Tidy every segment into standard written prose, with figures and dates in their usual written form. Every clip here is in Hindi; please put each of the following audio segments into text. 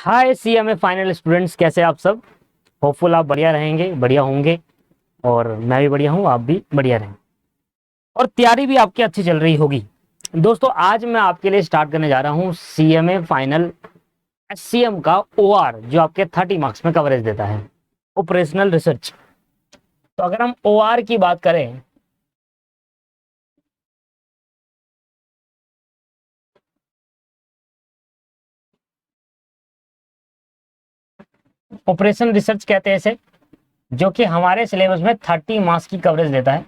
हाय सीएमए फाइनल स्टूडेंट्स, कैसे आप सब। होपफुल आप बढ़िया रहेंगे, बढ़िया होंगे। और मैं भी बढ़िया हूँ, आप भी बढ़िया रहें और तैयारी भी आपकी अच्छी चल रही होगी। दोस्तों, आज मैं आपके लिए स्टार्ट करने जा रहा हूँ सीएमए फाइनल एससीएम का ओआर, जो आपके 30 मार्क्स में कवरेज देता है, ऑपरेशनल रिसर्च। तो अगर हम ओआर की बात करें, ऑपरेशन रिसर्च कहते हैं इसे, जो कि हमारे सिलेबस में 30 मार्क्स की कवरेज देता है।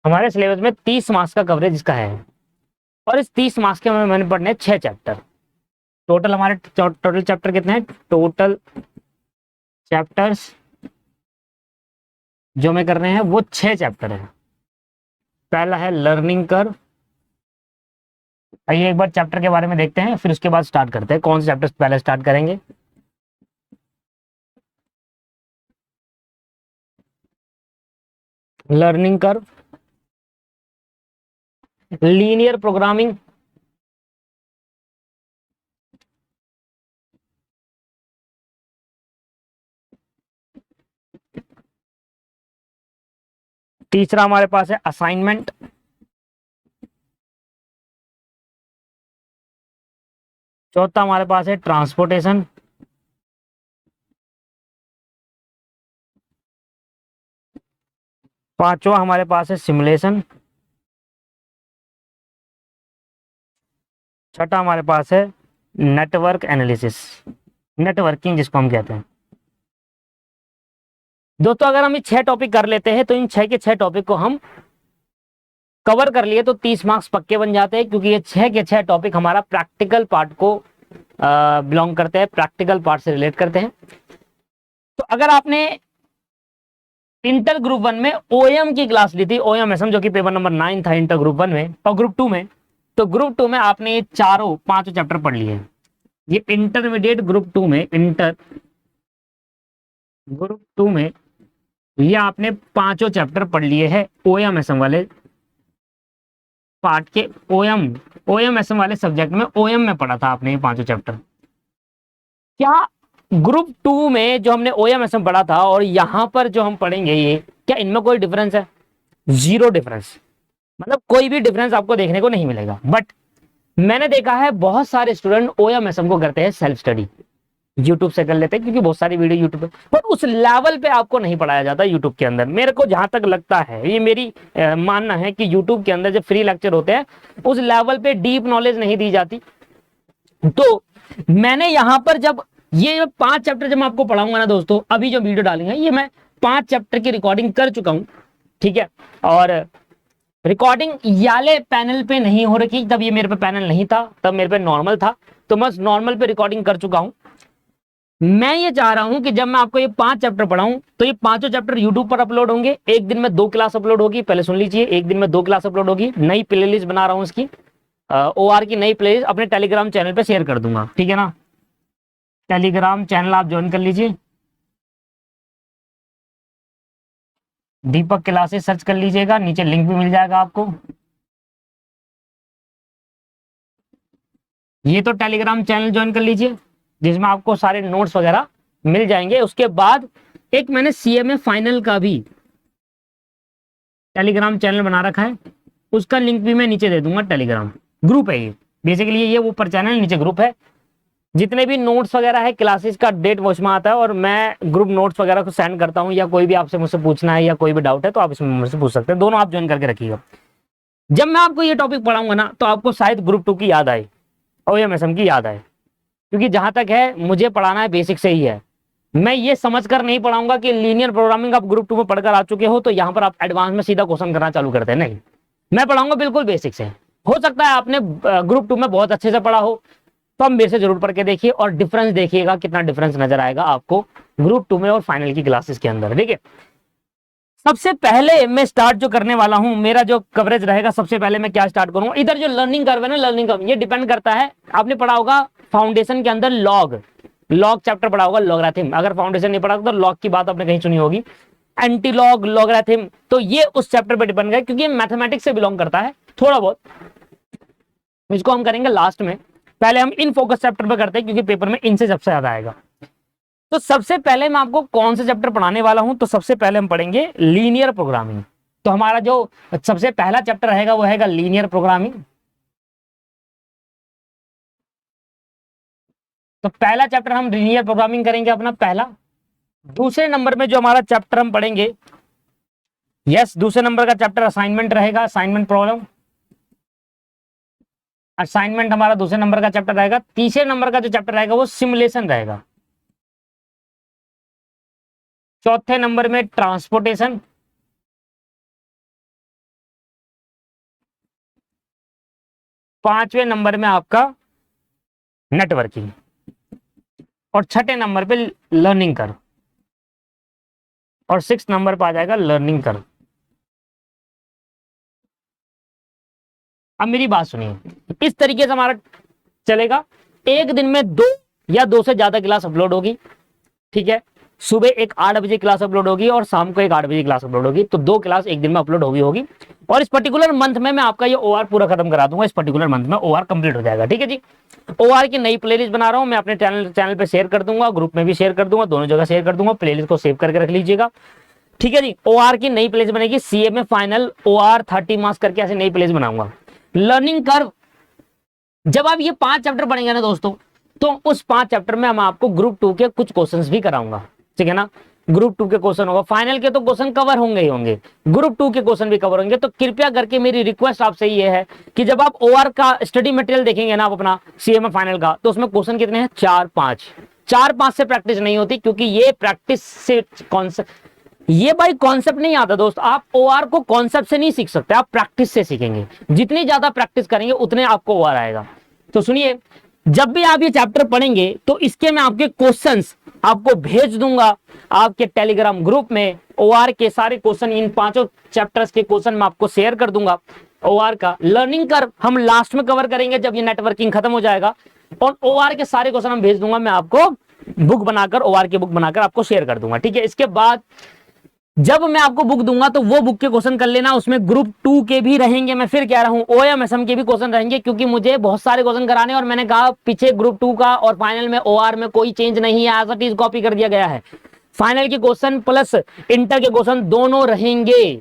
हमारे सिलेबस में 30 मार्क्स का कवरेज इसका है और इस 30 मार्क्स के मैंने पढ़ने 6 चैप्टर। टोटल हमारे टोटल चैप्टर कितने हैं? टोटल चैप्टर्स जो मैं कर रहे हैं वो 6 चैप्टर है। पहला है लर्निंग कर्व। आइए एक बार चैप्टर के बारे में देखते हैं, फिर उसके बाद स्टार्ट करते हैं। कौन से चैप्टर पहले स्टार्ट करेंगे? लर्निंग कर्व, लीनियर प्रोग्रामिंग, तीसरा हमारे पास है असाइनमेंट, चौथा हमारे पास है ट्रांसपोर्टेशन, पांचवा हमारे पास है सिमुलेशन, छठा हमारे पास है नेटवर्क एनालिसिस, नेटवर्किंग जिसको हम कहते हैं। दोस्तों, अगर हम ये 6 टॉपिक कर लेते हैं तो इन 6 के 6 टॉपिक को हम कवर कर लिए तो 30 मार्क्स पक्के बन जाते हैं, क्योंकि ये 6 के 6 टॉपिक हमारा प्रैक्टिकल पार्ट को बिलोंग करते हैं, प्रैक्टिकल पार्ट से रिलेट करते हैं। तो अगर आपने इंटर ग्रुप 1 में ओएम की क्लास ली थी, ओएमएसएम, जो कि पेपर नंबर 9 था इंटर ग्रुप 1 में और ग्रुप 2 में, तो ग्रुप 2 में आपने ये चारों 5 चैप्टर पढ़ लिए हैं। ये इंटरमीडिएट ग्रुप 2 में, इंटर ग्रुप 2 में ये आपने 5 चैप्टर पढ़ लिए हैं ओएमएसएम वाले पार्ट के। ओएमएसएम वाले सब्जेक्ट में ओएम में पढ़ा था आपने ये 5 चैप्टर। क्या ग्रुप 2 में जो हमने ओएमएसएम पढ़ा था और यहां पर जो हम पढ़ेंगे, ये क्या इनमें कोई डिफरेंस है? जीरो डिफरेंस, मतलब कोई भी डिफरेंस आपको देखने को नहीं मिलेगा। बट मैंने देखा है बहुत सारे स्टूडेंट ओएमएसएम को करते हैं सेल्फ स्टडी, यूट्यूब से कर लेते हैं, क्योंकि बहुत सारी वीडियो यूट्यूब पे, पर उस लेवल पे आपको नहीं पढ़ाया जाता यूट्यूब के अंदर। मेरे को जहां तक लगता है, ये मेरी मानना है कि यूट्यूब के अंदर जब फ्री लेक्चर होते हैं उस लेवल पे डीप नॉलेज नहीं दी जाती। तो मैंने यहां पर जब ये 5 चैप्टर जब मैं आपको पढ़ाऊंगा ना दोस्तों, अभी जो वीडियो डालेंगे ये मैं 5 चैप्टर की रिकॉर्डिंग कर चुका हूं, ठीक है। और रिकॉर्डिंग याले पैनल पे नहीं हो रखी, तब ये मेरे पे पैनल नहीं था, तब मेरे पे नॉर्मल था, तो मैं नॉर्मल पे रिकॉर्डिंग कर चुका हूं। मैं ये चाह रहा हूं कि जब मैं आपको ये 5 चैप्टर पढ़ाऊं तो ये 5 चैप्टर यूट्यूब पर अपलोड होंगे। एक दिन में 2 क्लास अपलोड होगी, पहले सुन लीजिए, एक दिन में 2 क्लास अपलोड होगी। नई प्लेलिस्ट बना रहा हूं इसकी, ओआर की नई प्लेलिस्ट अपने टेलीग्राम चैनल पे शेयर कर दूंगा, ठीक है ना। टेलीग्राम चैनल आप ज्वाइन कर लीजिए, दीपक क्लासेस सर्च कर लीजिएगा, नीचे लिंक भी मिल जाएगा आपको। ये तो टेलीग्राम चैनल ज्वाइन कर लीजिए, जिसमें आपको सारे नोट्स वगैरह मिल जाएंगे। उसके बाद एक मैंने सीएमए फाइनल का भी टेलीग्राम चैनल बना रखा है, उसका लिंक भी मैं नीचे दे दूंगा। टेलीग्राम ग्रुप है ये, बेसिकली ये ऊपर चैनल, नीचे ग्रुप है। जितने भी नोट्स वगैरह है, क्लासेस का डेट वॉच में आता है और मैं ग्रुप नोट्स वगैरह को सेंड करता हूँ, या कोई भी आपसे मुझसे पूछना है या कोई भी डाउट है तो आप इसमें मुझसे पूछ सकते हैं। दोनों आप ज्वाइन करके रखिएगा। जब मैं आपको ये टॉपिक पढ़ाऊंगा ना तो आपको शायद ग्रुप 2 की याद आए, ओएमएसएम की याद आए, क्योंकि जहां तक है मुझे पढ़ाना है बेसिक से ही है। मैं ये समझकर नहीं पढ़ाऊंगा कि लीनियर प्रोग्रामिंग आप ग्रुप 2 में पढ़कर आ चुके हो तो यहां पर आप एडवांस में सीधा क्वेश्चन करना चालू करते हैं, नहीं। मैं पढ़ाऊंगा बिल्कुल बेसिक से। हो सकता है आपने ग्रुप 2 में बहुत अच्छे से पढ़ा हो, तो आप मेरे से जरूर पढ़ के देखिए और डिफरेंस देखिएगा, कितना डिफरेंस नजर आएगा आपको ग्रुप 2 में और फाइनल की क्लासेस के अंदर, ठीक है। सबसे पहले मैं स्टार्ट जो करने वाला हूं, मेरा जो कवरेज रहेगा, सबसे पहले मैं क्या स्टार्ट करूंगा, इधर जो लर्निंग कर्व है ना, लर्निंग कर्व ये डिपेंड करता है। आपने पढ़ा होगा फाउंडेशन के अंदर लॉग चैप्टर पढ़ा होगा, लॉगरिथम। अगर फाउंडेशन नहीं पढ़ा तो लॉग की बात आपने कहीं सुनी होगी, एंटी लॉग, लॉगरिथम, तो ये उस चैप्टर पे डिपेंड है, क्योंकि मैथमेटिक्स से बिलोंग करता है थोड़ा बहुत। इसको हम करेंगे लास्ट में, पहले हम इन फोकस चैप्टर पे करते हैं क्योंकि पेपर में इनसे सबसे ज्यादा आएगा। तो सबसे पहले मैं आपको कौन से चैप्टर पढ़ाने वाला हूं, तो सबसे पहले हम पढ़ेंगे लीनियर प्रोग्रामिंग। तो हमारा जो सबसे पहला चैप्टर रहेगा वो रहेगा लीनियर प्रोग्रामिंग। तो पहला चैप्टर हम लीनियर प्रोग्रामिंग करेंगे अपना पहला। दूसरे नंबर में जो हमारा चैप्टर हम पढ़ेंगे, यस, दूसरे नंबर का चैप्टर असाइनमेंट रहेगा, असाइनमेंट प्रॉब्लम। असाइनमेंट हमारा दूसरे नंबर का चैप्टर रहेगा। तीसरे नंबर का जो चैप्टर रहेगा वो सिमुलेशन रहेगा। चौथे नंबर में ट्रांसपोर्टेशन। पांचवें नंबर में आपका नेटवर्किंग। और छठे नंबर पे लर्निंग कर्व। और 6 नंबर पर आ जाएगा लर्निंग कर्व। अब मेरी बात सुनिए, इस तरीके से हमारा चलेगा। एक दिन में 2 या 2 से ज्यादा क्लास अपलोड होगी, ठीक है। सुबह एक 8 बजे क्लास अपलोड होगी और शाम को एक 8 बजे क्लास अपलोड होगी। तो 2 क्लास एक दिन में अपलोड होगी। और इस पर्टिकुलर मंथ में मैं आपका ये ओआर पूरा खत्म करा दूंगा। इस पर्टिकुलर मंथ में ओआर कंप्लीट हो जाएगा, ठीक है जी। ओआर की नई प्लेलिस्ट बना रहा हूं मैं, अपने चैनल पे शेयर कर दूंगा, ग्रुप में भी शेयर कर दूंगा, दोनों जगह शेयर कर दूंगा। प्लेलिस्ट को सेव करके रख लीजिएगा, ठीक है जी। ओआर की नई प्लेलिस्ट बनेगी, सीए में फाइनल ओआर 30 मार्क्स करके ऐसे नई प्लेलिस्ट बनाऊंगा। लर्निंग कर्व, जब आप ये 5 चैप्टर पढ़ेंगे ना दोस्तों, तो उस 5 चैप्टर में हम आपको ग्रुप 2 के कुछ क्वेश्चंस भी कराऊंगा, ठीक है ना। ग्रुप 2 के क्वेश्चन होगा, फाइनल के तो क्वेश्चन कवर होंगे ही होंगे, ग्रुप 2 के क्वेश्चन भी कवर होंगे। तो कृपया करके मेरी रिक्वेस्ट आपसे ये है कि जब आप ओआर का स्टडी मटेरियल देखेंगे ना आप अपना सीएमए फाइनल का, तो उसमें क्वेश्चन कितने हैं? 4-5 से प्रैक्टिस नहीं होती, क्योंकि ये प्रैक्टिस से कॉन्सेप्ट, ये भाई कॉन्सेप्ट नहीं आता दोस्त। आप ओआर को कॉन्सेप्ट से नहीं सीख सकते, आप प्रैक्टिस से सीखेंगे। जितनी ज्यादा प्रैक्टिस करेंगे उतने आपको ओआर आएगा। तो सुनिए, जब भी आप ये चैप्टर पढ़ेंगे तो इसके मैं आपके क्वेश्चंस आपको भेज दूंगा आपके टेलीग्राम ग्रुप में। ओआर के सारे क्वेश्चन, इन 5 चैप्टर्स के क्वेश्चन मैं आपको शेयर कर दूंगा। ओआर का लर्निंग कर्व हम लास्ट में कवर करेंगे जब ये नेटवर्किंग खत्म हो जाएगा। और ओआर के सारे क्वेश्चन हम भेज दूंगा मैं आपको, बुक बनाकर, ओआर की बुक बनाकर आपको शेयर कर दूंगा, ठीक है। इसके बाद जब मैं आपको बुक दूंगा तो वो बुक के क्वेश्चन कर लेना, उसमें ग्रुप 2 के भी रहेंगे। मैं फिर कह रहा हूं ओएमएसएम के भी क्वेश्चन रहेंगे, क्योंकि मुझे बहुत सारे क्वेश्चन कराने, और मैंने कहा पीछे ग्रुप 2 का और फाइनल में ओआर में कोई चेंज नहीं है, एज इट इज कॉपी कर दिया गया है। फाइनल के क्वेश्चन प्लस इंटर के क्वेश्चन दोनों रहेंगे,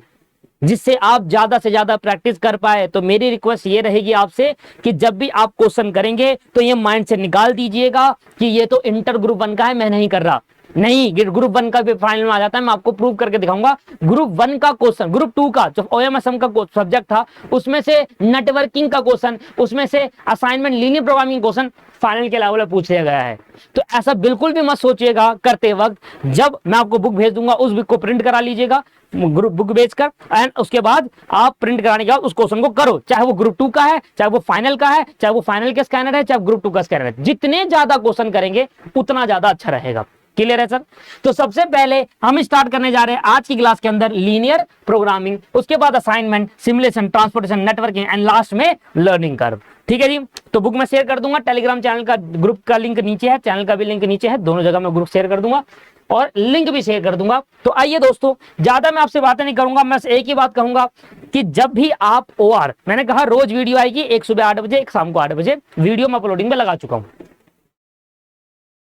जिससे आप ज्यादा से ज्यादा प्रैक्टिस कर पाए। तो मेरी रिक्वेस्ट ये रहेगी आपसे कि जब भी आप क्वेश्चन करेंगे तो ये माइंड से निकाल दीजिएगा कि ये तो इंटर ग्रुप 1 का है, मैं नहीं कर रहा। नहीं, ग्रुप 1 का भी फाइनल में आ जाता है, मैं आपको प्रूव करके दिखाऊंगा। ग्रुप 1 का क्वेश्चन, ग्रुप 2 का जो ओएमएसएम का सब्जेक्ट था, उसमें से नेटवर्किंग का क्वेश्चन, उसमें से assignment linear programming question final के लेवल पे पूछ लिया गया है। तो ऐसा बिल्कुल भी मत सोचिएगा करते वक्त। जब मैं आपको बुक भेज दूंगा उस बुक को प्रिंट करा लीजिएगा, ग्रुप बुक बेचकर, एंड उसके बाद आप प्रिंट कराने के बाद उस क्वेश्चन को करो, चाहे वो ग्रुप 2 का है, चाहे वो फाइनल का है, चाहे वो फाइनल के स्कैनर है, चाहे ग्रुप 2 का स्कैनर है। जितने ज्यादा क्वेश्चन करेंगे उतना ज्यादा अच्छा रहेगा। क्लियर है सर? तो सबसे पहले हम स्टार्ट करने जा रहे हैं आज की क्लास के अंदर लीनियर प्रोग्रामिंग, उसके बाद assignment, simulation, transportation, networking and last में लर्निंग कर्व, ठीक है जी। तो बुक मैं शेयर कर दूंगा, टेलीग्राम चैनल का ग्रुप का लिंक नीचे है, चैनल का भी लिंक नीचे है, दोनों जगह मैं ग्रुप शेयर कर दूंगा और लिंक भी शेयर कर दूंगा। तो आइए दोस्तों, ज्यादा मैं आपसे बातें नहीं करूंगा, मैं एक ही बात कहूंगा कि जब भी आप ओआर, मैंने कहा रोज वीडियो आएगी, एक सुबह 8 बजे, एक शाम को 8 बजे वीडियो मैं अपलोडिंग में लगा चुका हूं।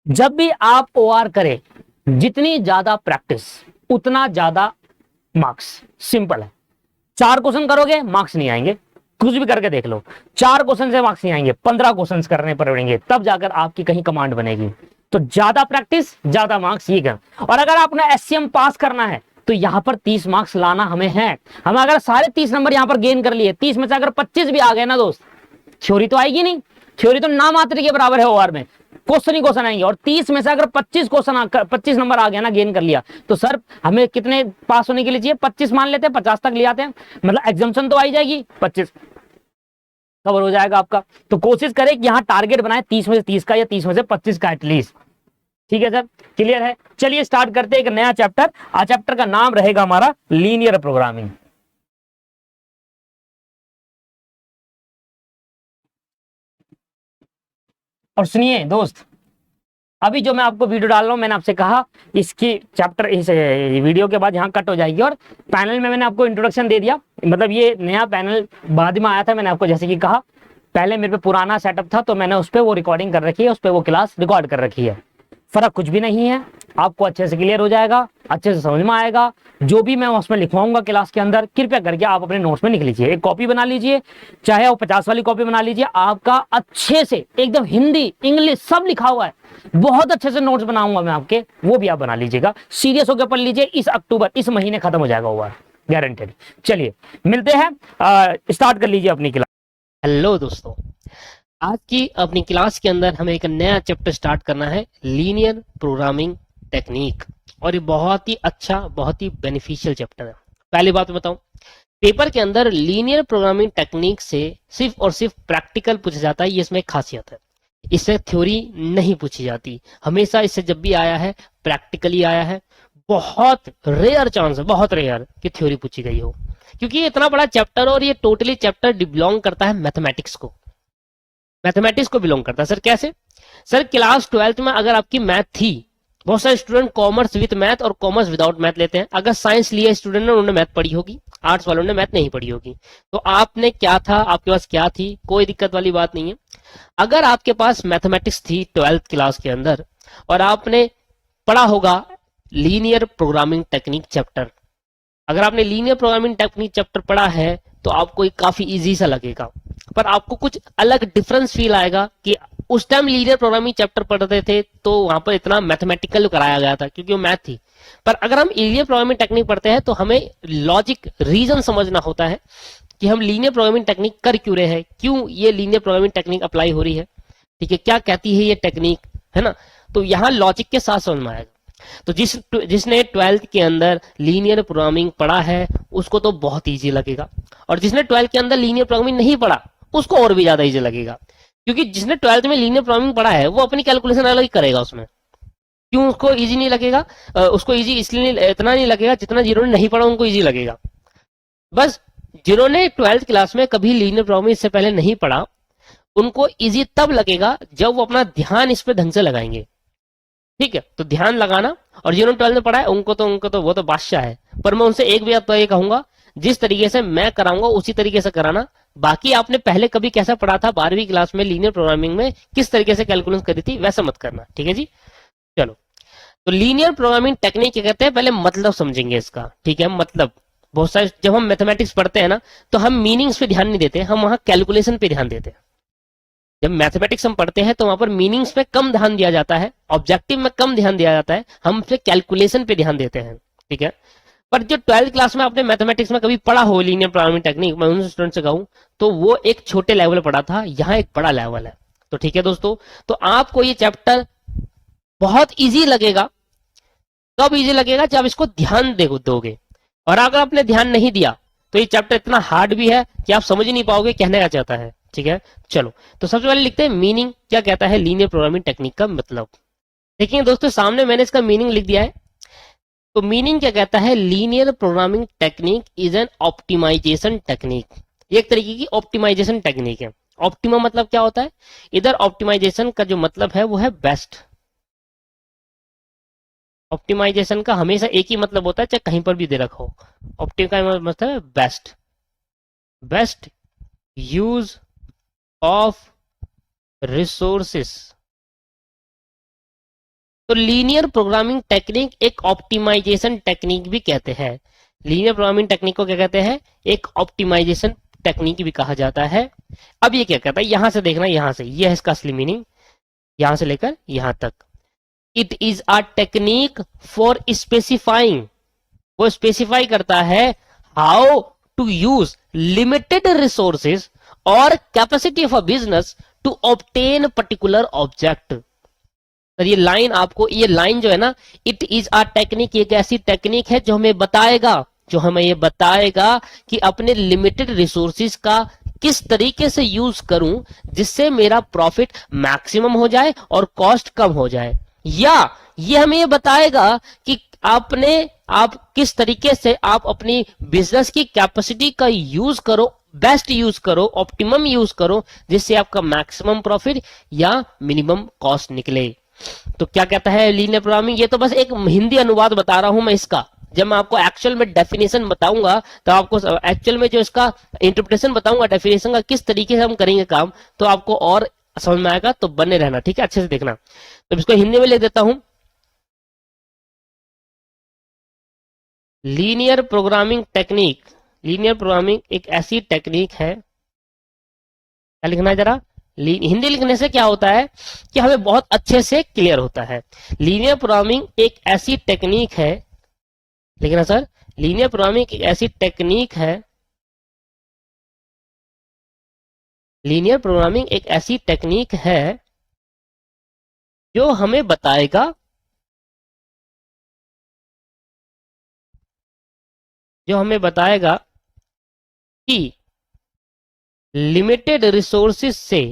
जब भी आप ओआर करें, जितनी ज्यादा प्रैक्टिस उतना ज्यादा मार्क्स। सिंपल है। 4 क्वेश्चन करोगे मार्क्स नहीं आएंगे, कुछ भी करके देख लो, 4 क्वेश्चन से मार्क्स नहीं आएंगे, 15 क्वेश्चन करने पड़ेंगे, तब जाकर आपकी कहीं कमांड बनेगी। तो ज्यादा प्रैक्टिस ज्यादा मार्क्स, ये कर। और अगर आपने एससीएम पास करना है तो यहां पर 30 मार्क्स लाना हमें है। हम अगर सारे 30 नंबर यहां पर गेन कर लिए, 30 में से अगर 25 भी आ गए ना दोस्त, थ्योरी तो आएगी नहीं, थ्योरी तो नाम मात्र के बराबर है ओआर में, क्वेश्चन ही क्वेश्चन आएंगे। और 30 में से अगर 25 नंबर आ गया ना, गेन कर लिया, तो सर हमें कितने पास होने के लिए चाहिए? 25 मान लेते हैं, 50 तक ले आते हैं, मतलब एग्जाम्शन तो आई जाएगी, 25 कवर हो जाएगा आपका। तो कोशिश करें कि यहाँ टारगेट बनाए 30 में से 30 का या 30 में से 25 का एटलीस्ट, ठीक है सर? क्लियर है? चलिए स्टार्ट करते हैं एक नया चैप्टर। आज चैप्टर का नाम रहेगा हमारा लीनियर प्रोग्रामिंग। और सुनिए दोस्त, अभी जो मैं आपको वीडियो डाल रहा हूं, मैंने आपसे कहा इसकी चैप्टर इस वीडियो के बाद यहाँ कट हो जाएगी। और पैनल में मैंने आपको इंट्रोडक्शन दे दिया, मतलब ये नया पैनल बाद में आया था, मैंने आपको जैसे कि कहा पहले मेरे पे पुराना सेटअप था तो मैंने उस पर वो रिकॉर्डिंग कर रखी है, उस पर वो क्लास रिकॉर्ड कर रखी है। फर्क कुछ भी नहीं है, आपको अच्छे से क्लियर हो जाएगा, अच्छे से समझ में आएगा। जो भी मैं उसमें लिखवाऊंगा क्लास के अंदर, कृपया करके आप अपने नोट्स में लिख लीजिए, एक कॉपी बना लीजिए, चाहे वो 50 वाली कॉपी बना लीजिए, आपका अच्छे से एकदम हिंदी इंग्लिश सब लिखा हुआ है, बहुत अच्छे से नोट्स बनाऊंगा मैं आपके, वो भी आप बना लीजिएगा। सीरियस होकर पढ़ लीजिए, इस अक्टूबर इस महीने खत्म हो जाएगा हुआ, गारंटेड। चलिए मिलते हैं, स्टार्ट कर लीजिए अपनी क्लास। हेलो दोस्तों, आज की अपनी क्लास के अंदर हमें एक नया चैप्टर स्टार्ट करना है, लीनियर प्रोग्रामिंग टेक्निक। और ये बहुत ही अच्छा, बहुत ही बेनिफिशियल चैप्टर है। पहली बात मैं बताऊं, पेपर के अंदर लीनियर प्रोग्रामिंग टेक्निक से सिर्फ और सिर्फ प्रैक्टिकल पूछा जाता है, ये इसमें एक खासियत है। इससे थ्योरी नहीं पूछी जाती, हमेशा इससे जब भी आया है प्रैक्टिकली आया है। बहुत रेयर चांस है, बहुत रेयर कि थ्योरी पूछी गई हो, क्योंकि ये इतना बड़ा चैप्टर और ये टोटली चैप्टर बिलोंग करता है मैथमेटिक्स को, मैथमेटिक्स को बिलोंग करता है। सर कैसे? सर क्लास 12th में अगर आपकी मैथ थी, बहुत सारे स्टूडेंट कॉमर्स विद मैथ और कॉमर्स विदाउट मैथ लेते हैं। अगर साइंस लिए स्टूडेंट ने, उन्होंने मैथ पढ़ी होगी, आर्ट्स वालों ने मैथ नहीं पढ़ी होगी। तो आपने क्या था, आपके पास क्या थी, कोई दिक्कत वाली बात नहीं है। अगर आपके पास मैथमेटिक्स थी 12th क्लास के अंदर और आपने पढ़ा होगा लीनियर प्रोग्रामिंग टेक्निक चैप्टर, अगर आपने लीनियर प्रोग्रामिंग टेक्निक चैप्टर पढ़ा है तो आपको काफी इजी सा लगेगा, पर आपको कुछ अलग डिफरेंस फील आएगा कि उस टाइम लीनियर प्रोग्रामिंग चैप्टर पढ़ते थे तो वहां पर इतना मैथमेटिकल कराया गया था क्योंकि वो मैथ थी। पर अगर हम लीनियर प्रोग्रामिंग टेक्निक पढ़ते हैं तो हमें लॉजिक रीजन समझना होता है कि हम लीनियर प्रोग्रामिंग टेक्निक कर क्यों रहे हैं, क्यों ये लीनियर प्रोग्रामिंग टेक्निक अप्लाई हो रही है, ठीक है, क्या कहती है ये टेक्निक, है ना। तो यहाँ लॉजिक के साथ समझ में आएगा। तो जिसने 12th के अंदर लीनियर प्रोग्रामिंग पढ़ा है उसको तो बहुत इजी लगेगा, और जिसने 12th के अंदर लीनियर प्रोग्रामिंग नहीं पढ़ा उसको और भी ज्यादा इजी लगेगा, क्योंकि जिसने 12th में लीनियर प्रोग्रामिंग पढ़ा है वो अपनी कैलकुलेशन अलग ही करेगा उसमें। क्यों उसको इजी नहीं लगेगा? उसको इजी इसलिए इतना नहीं लगेगा जितना जिन्होंने नहीं पढ़ा उनको इजी लगेगा। बस जिन्होंने 12th क्लास में कभी लीनियर प्रोग्रामिंग इससे पहले नहीं पढ़ा उनको इजी तब लगेगा जब वो अपना ध्यान इस पे ढंग से लगाएंगे, ठीक है। तो ध्यान लगाना, और जिन्होंने 12th में पढ़ा है उनको तो वो तो बादशाह है। पर मैं उनसे एक भी बात तो ये कहूंगा, जिस तरीके से मैं कराऊंगा उसी तरीके से कराना। बाकी आपने पहले कभी कैसा पढ़ा था 12वीं क्लास में लीनियर प्रोग्रामिंग में, किस तरीके से कैलकुलेशन करी थी, वैसा मत करना, ठीक है जी। चलो, तो लीनियर प्रोग्रामिंग टेक्निक क्या कहते हैं, पहले मतलब समझेंगे इसका, ठीक है। मतलब बहुत सारे, जब हम मैथमेटिक्स पढ़ते हैं ना तो हम मीनिंग्स पे ध्यान नहीं देते, हम वहां कैलकुलेशन पे ध्यान देते हैं। जब मैथमेटिक्स हम पढ़ते हैं तो वहां पर मीनिंग्स पे कम ध्यान दिया जाता है, ऑब्जेक्टिव में कम ध्यान दिया जाता है, हम पे कैलकुलेशन पे ध्यान देते हैं, ठीक है। पर जो 12th क्लास में आपने मैथमेटिक्स में कभी पढ़ा हो लीनियर प्रोग्रामिंग टेक्निक, मैं उन स्टूडेंट से कहूं तो वो एक छोटे लेवल पढ़ा था, यहाँ एक बड़ा लेवल है। तो ठीक है दोस्तों, तो आपको ये चैप्टर बहुत ईजी लगेगा। कब ईजी लगेगा? जब इसको ध्यान दोगे, और अगर आपने ध्यान नहीं दिया तो ये चैप्टर इतना हार्ड भी है कि आप समझ ही नहीं पाओगे कहने क्या चाहता है, ठीक है। चलो, तो सबसे पहले लिखते हैं मीनिंग क्या कहता है लीनियर प्रोग्रामिंग टेक्निक का मतलब। देखिए दोस्तों, सामने मैंने इसका मीनिंग लिख दिया है। तो मीनिंग क्या कहता है, linear programming technique is an optimization technique. एक तरीके की ऑप्टिमाइजेशन टेक्निक है। ऑप्टिमा मतलब क्या होता है? इधर ऑप्टिमाइजेशन का जो मतलब है वो है बेस्ट। ऑप्टिमाइजेशन का हमेशा एक ही मतलब होता है, चाहे कहीं पर भी दे रखो। ऑप्टिम का मतलब है best, best use of resources. तो लीनियर प्रोग्रामिंग टेक्निक एक ऑप्टिमाइजेशन टेक्निक भी कहते हैं। लीनियर प्रोग्रामिंग टेक्निक को क्या कहते हैं? एक ऑप्टिमाइजेशन टेक्निक भी कहा जाता है। अब ये क्या कहता है, यहां से देखना, यहां से, यह है इसका असली मीनिंग, यहां से लेकर यहां तक। It is a technique for specifying, वो स्पेसिफाई करता है how to use limited resources और capacity of a business to obtain particular object. Sir ये लाइन आपको, ये लाइन जो है ना, इट इज अ टेक्निक, एक ऐसी टेक्निक है जो हमें बताएगा कि अपने लिमिटेड रिसोर्सेज का किस तरीके से यूज करूं जिससे मेरा प्रॉफिट मैक्सिमम हो जाए और कॉस्ट कम हो जाए। या ये हमें ये बताएगा कि आप किस तरीके से आप अपनी बिजनेस की कैपेसिटी का यूज करो, बेस्ट यूज करो, ऑप्टिमम यूज करो, जिससे आपका मैक्सिमम प्रॉफिट या मिनिमम कॉस्ट निकले। तो क्या कहता है लीनियर प्रोग्रामिंग? ये तो बस एक हिंदी अनुवाद बता रहा हूं मैं इसका, जब मैं आपको एक्चुअल में डेफिनेशन बताऊंगा तो आपको एक्चुअल में जो इसका इंटरप्रिटेशन बताऊंगा डेफिनेशन का किस तरीके से हम करेंगे काम, तो आपको और समझ में आएगा। तो बने रहना, ठीक है, अच्छे से देखना। तो इसको हिंदी में लिख देता हूं। Linear programming technique, linear programming एक ऐसी टेक्निक है, क्या लिखना है जरा, हिंदी लिखने से क्या होता है कि हमें बहुत अच्छे से क्लियर होता है। लीनियर प्रोग्रामिंग एक ऐसी टेक्निक है, लिखना सर, लीनियर प्रोग्रामिंग एक ऐसी टेक्निक है, लीनियर प्रोग्रामिंग एक ऐसी टेक्निक है जो हमें बताएगा, जो हमें बताएगा कि लिमिटेड रिसोर्सेज से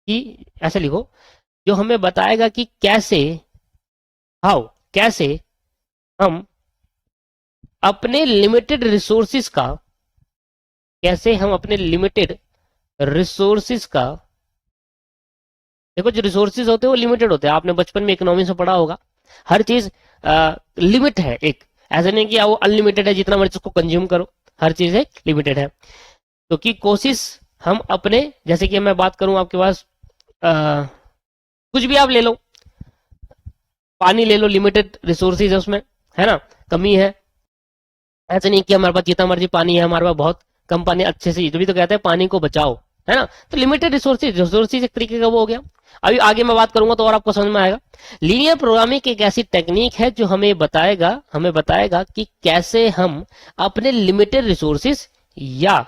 कि ऐसे लिखो, जो हमें बताएगा कि कैसे, हाउ, कैसे हम अपने लिमिटेड रिसोर्सेज का, कैसे हम अपने लिमिटेड रिसोर्सेज का, देखो जो रिसोर्सेज होते हैं वो लिमिटेड होते हैं, आपने बचपन में इकोनॉमिक्स में पढ़ा होगा, हर चीज लिमिट है एक, ऐसा नहीं कि वो अनलिमिटेड है जितना मर्जी उसको कंज्यूम करो, हर चीज एक लिमिटेड है। तो कि कोशिश हम अपने, जैसे कि मैं बात करूं आपके पास कुछ भी आप ले लो, पानी ले लो, लिमिटेड रिसोर्सेज है उसमें, है ना, कमी है, ऐसा नहीं कि हमारे पास जितना मर्जी पानी है, हमारे पास बहुत कम पानी, अच्छे से, तभी तो कहते हैं पानी को बचाओ, है ना। तो लिमिटेड रिसोर्सेज, रिसोर्सेज एक तरीके का वो हो गया। अभी आगे मैं बात करूंगा तो और आपको समझ में आएगा। लीनियर प्रोग्रामिंग एक ऐसी टेक्निक है जो हमें बताएगा कि कैसे हम अपने लिमिटेड रिसोर्सेज या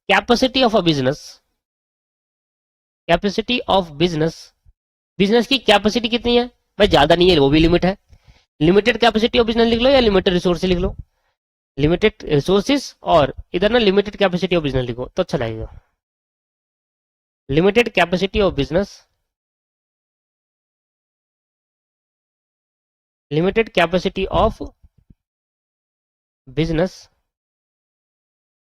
capacity of a business, capacity of business, business की कैपेसिटी कितनी है भाई, ज्यादा नहीं है, वो भी लिमिट है, लिमिटेड कैपेसिटी ऑफ बिजनेस लिख लो या लिमिटेड रिसोर्सेज लिख लो, लिमिटेड रिसोर्सेज और इधर ना लिमिटेड कैपेसिटी ऑफ बिजनेस लिखो तो अच्छा लगेगा। Limited capacity of business, limited capacity of business.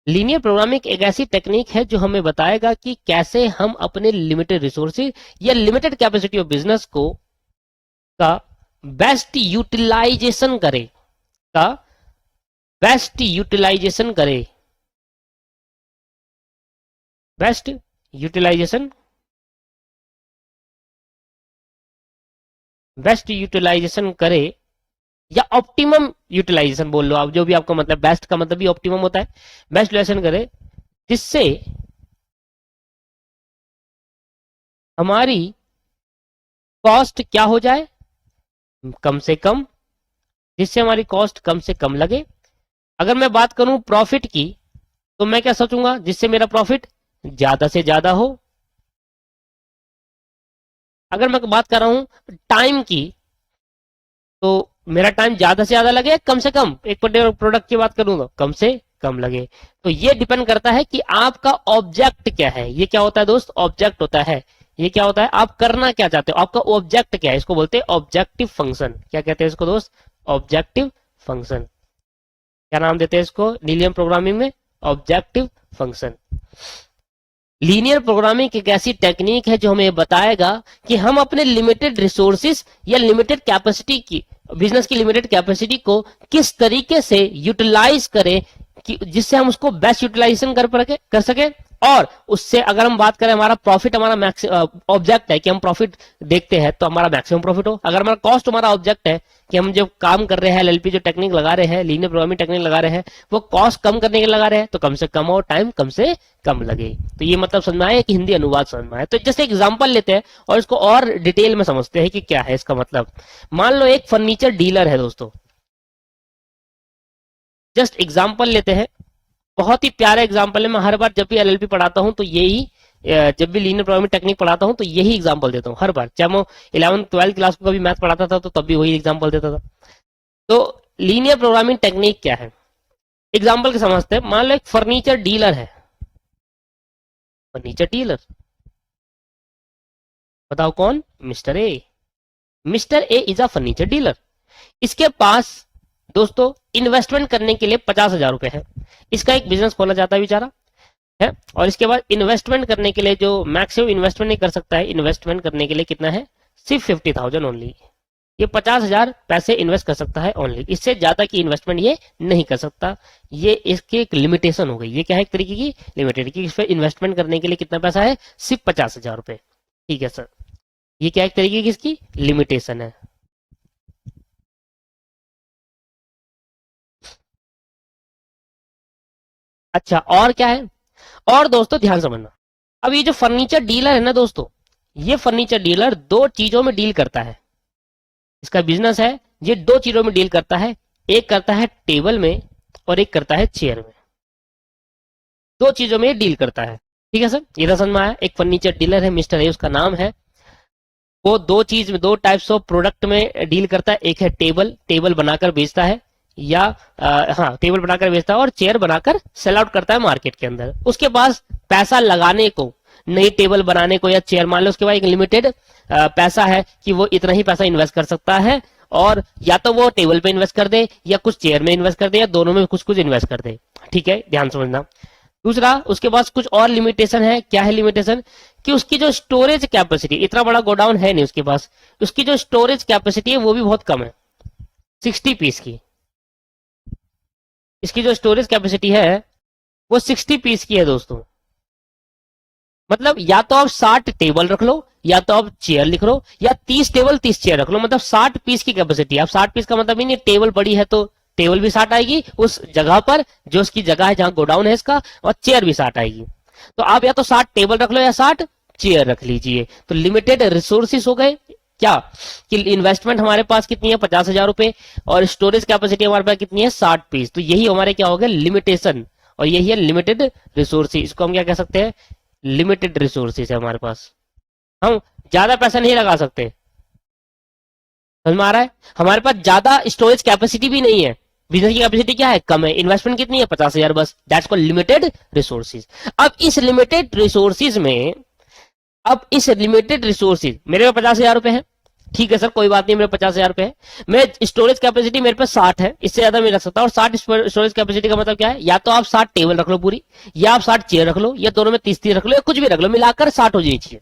Linear programming एक ऐसी टेक्निक है जो हमें बताएगा कि कैसे हम अपने लिमिटेड रिसोर्सेज या लिमिटेड कैपेसिटी ऑफ बिजनेस को का बेस्ट यूटिलाइजेशन करें, का बेस्ट यूटिलाइजेशन करें, बेस्ट यूटिलाइजेशन, बेस्ट यूटिलाइजेशन करे या ऑप्टिमम यूटिलाइजेशन बोल लो आप, जो भी आपका मतलब, बेस्ट का मतलब भी ऑप्टिमम होता है, बेस्ट यूटिलाइजेशन करे जिससे हमारी कॉस्ट क्या हो जाए, कम से कम, जिससे हमारी कॉस्ट कम से कम लगे। अगर मैं बात करूं प्रॉफिट की तो मैं क्या सोचूंगा, जिससे मेरा प्रॉफिट ज्यादा से ज्यादा हो। अगर मैं बात कर रहा हूं टाइम की तो मेरा टाइम ज्यादा से ज्यादा लगे, कम से कम, एक पर्टिकुलर प्रोडक्ट की बात करूं तो कम से कम लगे। तो ये डिपेंड करता है कि आपका ऑब्जेक्ट क्या है। ये क्या होता है दोस्त, ऑब्जेक्ट होता है। ये क्या होता है, आप करना क्या चाहते हो, आपका ऑब्जेक्ट क्या है, इसको बोलते हैं ऑब्जेक्टिव फंक्शन। क्या कहते हैं इसको दोस्त, ऑब्जेक्टिव फंक्शन। क्या नाम देते हैं इसको लीनियर प्रोग्रामिंग में, ऑब्जेक्टिव फंक्शन। लीनियर प्रोग्रामिंग एक ऐसी टेक्निक है जो हमें बताएगा कि हम अपने लिमिटेड रिसोर्सेज या लिमिटेड कैपेसिटी की, बिजनेस की लिमिटेड कैपेसिटी को किस तरीके से यूटिलाइज करें कि जिससे हम उसको बेस्ट यूटिलाइजेशन कर सके। और उससे अगर हम बात करें, हमारा प्रॉफिट, हमारा ऑब्जेक्ट है कि हम प्रॉफिट देखते हैं तो हमारा मैक्सिमम प्रॉफिट हो। अगर हमारा कॉस्ट, हमारा ऑब्जेक्ट है कि हम जो काम कर रहे हैं, एलएलपी जो टेक्निक लगा रहे हैं, लीनियर प्रोग्रामिंग टेक्निक लगा रहे हैं, वो कॉस्ट कम करने के लिए लगा रहे हैं तो कम से कम हो, टाइम कम से कम लगे। तो ये मतलब समझ में आया कि हिंदी अनुवाद समझ में आया। तो जैसे एग्जांपल लेते हैं और इसको और डिटेल में समझते हैं कि क्या है इसका मतलब। मान लो एक फर्नीचर डीलर है दोस्तों, जस्ट एग्जांपल लेते हैं, बहुत ही प्यारा एग्जांपल है। मैं हर बार जब भी एलएलपी पढ़ाता हूं तो यही, जब भी लीनियर प्रोग्रामिंग टेक्निक पढ़ाता हूं तो यही एग्जांपल देता हूं हर बार, चाहे मैं 11 12 क्लास को कभी मैथ पढ़ाता था तो तब भी वही एग्जांपल देता था। तो लीनियर प्रोग्रामिंग टेक्निक क्या है, एग्जांपल के समझते हैं। मान लो एक फर्नीचर डीलर है, फर्नीचर डीलर, बताओ कौन, mister A. Mister A is a furniture dealer. इसके पास दोस्तों इन्वेस्टमेंट करने के लिए 50,000 रुपए है। इसका एक बिजनेस खोलना चाहता है बेचारा। है। और इसके बाद इन्वेस्टमेंट करने के लिए जो मैक्सिमम इन्वेस्टमेंट नहीं कर सकता है, इन्वेस्टमेंट करने के लिए कितना है, सिर्फ 50,000 ओनली। ये 50,000 पैसे इन्वेस्ट कर सकता है ओनली, इससे ज्यादा की इन्वेस्टमेंट ये नहीं कर सकता। ये इसकी एक लिमिटेशन हो गई। ये क्या है, एक तरीके की लिमिटेड कि इस पर इन्वेस्टमेंट करने के लिए कितना पैसा है, सिर्फ 50,000 रुपए। ठीक है सर, ये क्या एक तरीके की इसकी लिमिटेशन है। अच्छा, और क्या है, और दोस्तों ध्यान समझना, अब ये जो फर्नीचर डीलर है ना दोस्तों, ये फर्नीचर डीलर दो चीजों में डील करता है। इसका बिजनेस है, ये दो चीजों में डील करता है। एक करता है टेबल में और एक करता है चेयर में। दो चीजों में डील करता है। ठीक है सर, ये तो समझ में आया। एक फर्नीचर डीलर है, मिस्टर है उसका नाम है, वो दो चीज में, दो टाइप्स ऑफ प्रोडक्ट में डील करता है। एक है टेबल, टेबल बनाकर बेचता है, या हाँ टेबल बनाकर बेचता है, और चेयर बनाकर सेल आउट करता है मार्केट के अंदर। उसके पास पैसा लगाने को, नई टेबल बनाने को या चेयर, मान लो उसके पास एक लिमिटेड पैसा है कि वो इतना ही पैसा इन्वेस्ट कर सकता है, और या तो वो टेबल पे इन्वेस्ट कर दे या कुछ चेयर में इन्वेस्ट कर दे या दोनों में कुछ कुछ इन्वेस्ट कर दे। ठीक है, ध्यान समझना। दूसरा, उसके पास कुछ और लिमिटेशन है। क्या है लिमिटेशन, कि उसकी जो स्टोरेज कैपेसिटी, इतना बड़ा गोडाउन है नहीं उसके पास, उसकी जो स्टोरेज कैपेसिटी है वो भी बहुत कम है, 60 पीस की। इसकी जो स्टोरेज कैपेसिटी है वो 60 पीस की है दोस्तों। मतलब या तो आप 60 टेबल रख लो, या तो आप चेयर लिख लो, या 30 टेबल 30 चेयर रख लो, मतलब 60 पीस की कैपेसिटी। अब 60 पीस का मतलब ही नहीं टेबल बड़ी है तो टेबल भी 60 आएगी उस जगह पर, जो उसकी जगह है जहां गोडाउन है इसका, और चेयर भी 60 आएगी। तो आप या तो 60 टेबल रख लो या 60 चेयर रख लीजिए। तो लिमिटेड रिसोर्सिस हो गए क्या, कि इन्वेस्टमेंट हमारे पास कितनी है, 50,000 रुपए, और स्टोरेज कैपेसिटी हमारे पास कितनी है, 60 पीस। तो यही हमारे क्या हो गया, लिमिटेशन, और यही है लिमिटेड रिसोर्सिस। इसको हम क्या कह सकते हैं, लिमिटेड रिसोर्सेज है हमारे पास, हम ज्यादा पैसा नहीं लगा सकते। समझ में आ रहा है, हमारे पास ज्यादा स्टोरेज कैपेसिटी भी नहीं है। बिजनेस की कैपेसिटी क्या है, कम है। इन्वेस्टमेंट कितनी है, 50,000 बस। That's called limited resources. अब इस लिमिटेड रिसोर्सेज में, अब इस लिमिटेड रिसोर्सेज, मेरे पास 50,000 रुपए है, ठीक है सर कोई बात नहीं, मेरे 50,000 रुपए है, मैं स्टोरेज कैपेसिटी मेरे पास 60 है, इससे ज्यादा मैं रख सकता हूँ। और 60 स्टोरेज कैपेसिटी का मतलब क्या है, या तो आप 60 टेबल रख लो पूरी, या आप 60 चेयर रख लो, या दोनों में 30-30 रख लो, या कुछ भी रख लो, मिलाकर 60 हो जानी चाहिए।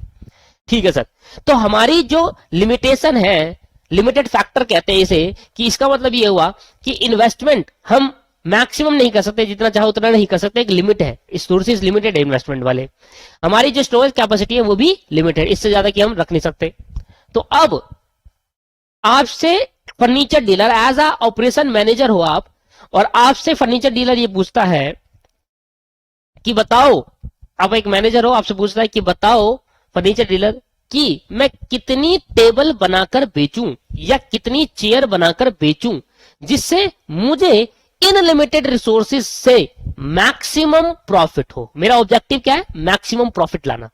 ठीक है सर, तो हमारी जो लिमिटेशन है, लिमिटेड फैक्टर कहते हैं इसे, कि इसका मतलब ये हुआ कि इन्वेस्टमेंट हम मैक्सिमम नहीं कर सकते, जितना चाहो उतना नहीं कर सकते, एक लिमिट है, सोर्सेज लिमिटेड है इन्वेस्टमेंट वाले। हमारी जो स्टोरेज कैपेसिटी है वो भी लिमिटेड, इससे ज्यादा की हम रख नहीं सकते। तो अब आपसे furniture dealer as a operation manager हो आप, और आपसे फर्नीचर डीलर ये पूछता है कि बताओ, आप एक मैनेजर हो, आपसे पूछता है कि बताओ फर्नीचर डीलर कि मैं कितनी टेबल बनाकर बेचूं या कितनी चेयर बनाकर बेचूं जिससे मुझे इनलिमिटेड रिसोर्सेज से मैक्सिमम प्रॉफिट हो। मेरा ऑब्जेक्टिव क्या है, मैक्सिमम प्रॉफिट लाना।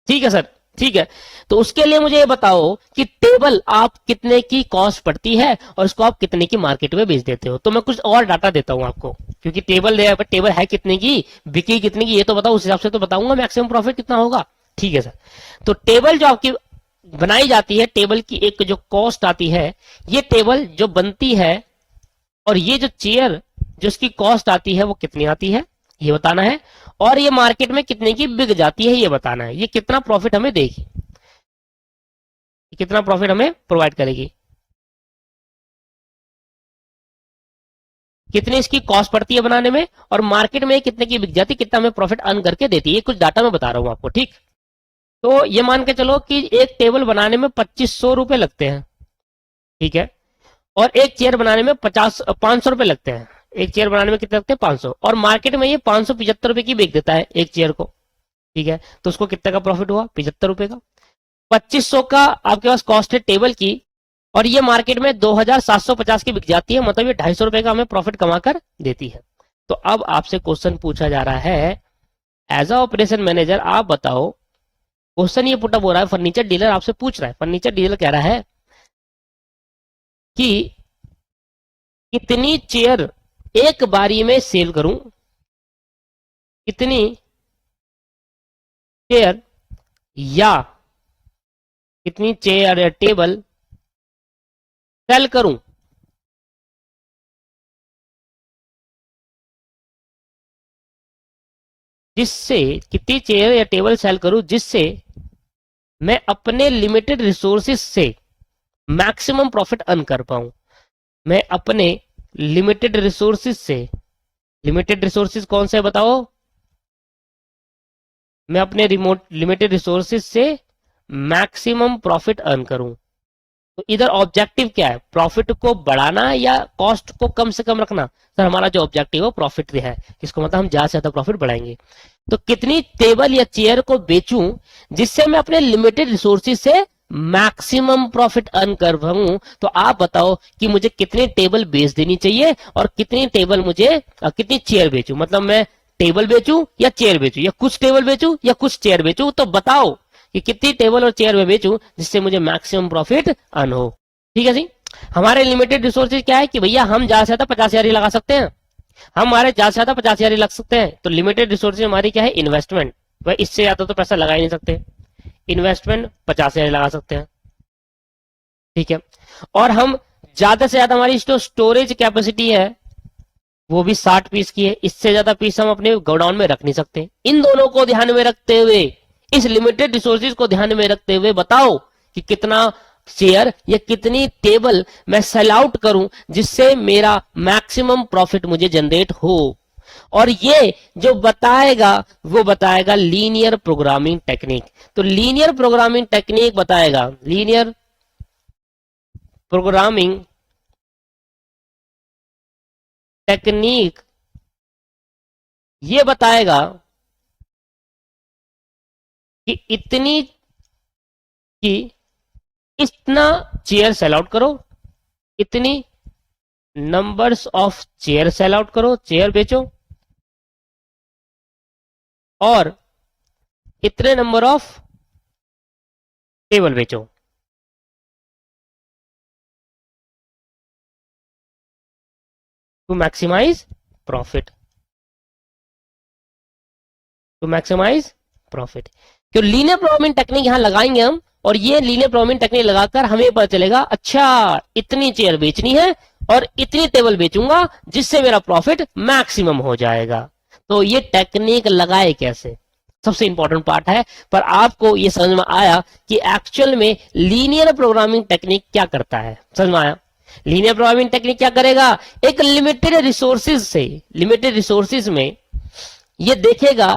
ठीक है सर, ठीक है, तो उसके लिए मुझे ये बताओ कि टेबल आप कितने की कॉस्ट पड़ती है और उसको आप कितने की मार्केट में बेच देते हो। तो मैं कुछ और डाटा देता हूं आपको, क्योंकि टेबल है कितने की, बिकी कितने की, ये तो बताओ, उस हिसाब से तो बताऊंगा मैक्सिमम प्रॉफिट कितना होगा। ठीक है सर, तो टेबल जो आपकी बनाई जाती है, टेबल की एक जो कॉस्ट आती है, ये टेबल जो बनती है, और ये जो चेयर जो इसकी कॉस्ट आती है वो कितनी आती है ये बताना है, और ये मार्केट में कितने की बिक जाती है ये बताना है। ये कितना प्रॉफिट हमें देगी, कितना प्रॉफिट हमें प्रोवाइड करेगी, कितनी इसकी कॉस्ट पड़ती है बनाने में, और मार्केट में कितने की बिक जाती है, कितना हमें प्रॉफिट अर्न करके देती है। ये कुछ डाटा मैं बता रहा हूं आपको। ठीक, तो ये मान के चलो कि एक टेबल बनाने में 2500 रुपए लगते हैं, ठीक है, और एक चेयर बनाने में 500 रुपए लगते हैं। एक चेयर बनाने में कितने लगते हैं, 500, और मार्केट में ये 575 रुपए की बेच देता है एक चेयर को। ठीक है, तो उसको कितने का प्रॉफिट हुआ, 75 रुपए का। 2500 का आपके पास कॉस्ट है टेबल की, और ये मार्केट में 2750 की बिक जाती है, मतलब ये 250 रुपए का हमें प्रॉफिट कमा कर देती है। तो अब आपसे क्वेश्चन पूछा जा रहा है, एज अ ऑपरेशन मैनेजर आप बताओ, क्वेश्चन ये पुटअप हो रहा है, फर्नीचर डीलर आपसे पूछ रहा है, फर्नीचर डीलर कह रहा है कि कितनी चेयर एक बारी में सेल करूं, कितनी चेयर या कितनी चेयर या टेबल सेल करूं जिससे कितनी चेयर या टेबल सेल करूं जिससे मैं अपने लिमिटेड रिसोर्सेज से मैक्सिमम प्रॉफिट अर्न कर पाऊं। मैं अपने लिमिटेड रिसोर्सेज से, लिमिटेड रिसोर्सेज कौन से बताओ, मैं अपने रिमोट लिमिटेड रिसोर्सेज से मैक्सिमम प्रॉफिट अर्न करूं। तो इधर ऑब्जेक्टिव क्या है, प्रॉफिट को बढ़ाना या कॉस्ट को कम से कम रखना। सर हमारा जो ऑब्जेक्टिव है प्रॉफिट है, इसको मतलब हम ज्यादा से ज्यादा प्रॉफिट बढ़ाएंगे। तो कितनी टेबल या चेयर को बेचूं जिससे मैं अपने लिमिटेड रिसोर्सेज से मैक्सिमम प्रॉफिट अर्न कर पाऊं। तो आप बताओ कि मुझे कितनी टेबल बेच देनी चाहिए और कितनी टेबल मुझे कितनी चेयर बेचूं। मतलब मैं टेबल बेचूं या चेयर बेचूं, या कुछ टेबल बेचूं या कुछ चेयर बेचूं। तो बताओ कि कितनी टेबल और चेयर में बेचूं जिससे मुझे मैक्सिमम प्रॉफिट अर्न हो। ठीक है जी। हमारे लिमिटेड रिसोर्सेज क्या है कि भैया हम ज्यादा से ज्यादा 50,000 ही लगा सकते हैं, हमारे ज्यादा से ज्यादा 50,000 ही लग सकते हैं। तो लिमिटेड रिसोर्सेज हमारी क्या है, इन्वेस्टमेंट। भाई इससे ज्यादा तो पैसा लगा ही नहीं सकते, इन्वेस्टमेंट 50,000 लगा सकते हैं। ठीक है। और हम ज्यादा से ज्यादा हमारी जो स्टोरेज कैपेसिटी है वो भी 60 पीस की है, इससे ज्यादा पीस हम अपने गोडाउन में रख नहीं सकते। इन दोनों को ध्यान में रखते हुए, इस लिमिटेड रिसोर्सेज को ध्यान में रखते हुए बताओ कि कितना शेयर या कितनी टेबल मैं सेल आउट करूं जिससे मेरा मैक्सिमम प्रॉफिट मुझे जनरेट हो। और ये जो बताएगा वो बताएगा लीनियर प्रोग्रामिंग टेक्निक। तो लीनियर प्रोग्रामिंग टेक्निक बताएगा, लीनियर प्रोग्रामिंग टेक्निक ये बताएगा कि इतना चेयर सेल आउट करो, इतनी numbers of chair sale out करो, चेयर बेचो, और इतने नंबर ऑफ टेबल बेचो। To maximize profit, to maximize profit. तो लीनियर प्रोग्रामिंग टेक्निक यहां लगाएंगे हम, और ये लीनियर प्रोग्रामिंग टेक्निक लगाकर हमें पता चलेगा अच्छा इतनी चेयर बेचनी है और इतनी टेबल बेचूंगा जिससे मेरा प्रॉफिट मैक्सिमम हो जाएगा। तो ये टेक्निक लगाए कैसे, सबसे इंपॉर्टेंट पार्ट है। पर आपको ये समझ में आया कि एक्चुअल में लीनियर प्रोग्रामिंग टेक्निक क्या करता है, समझ में आया। लीनियर प्रोग्रामिंग टेक्निक क्या करेगा, एक लिमिटेड रिसोर्सेज से, लिमिटेड रिसोर्सेज में ये देखेगा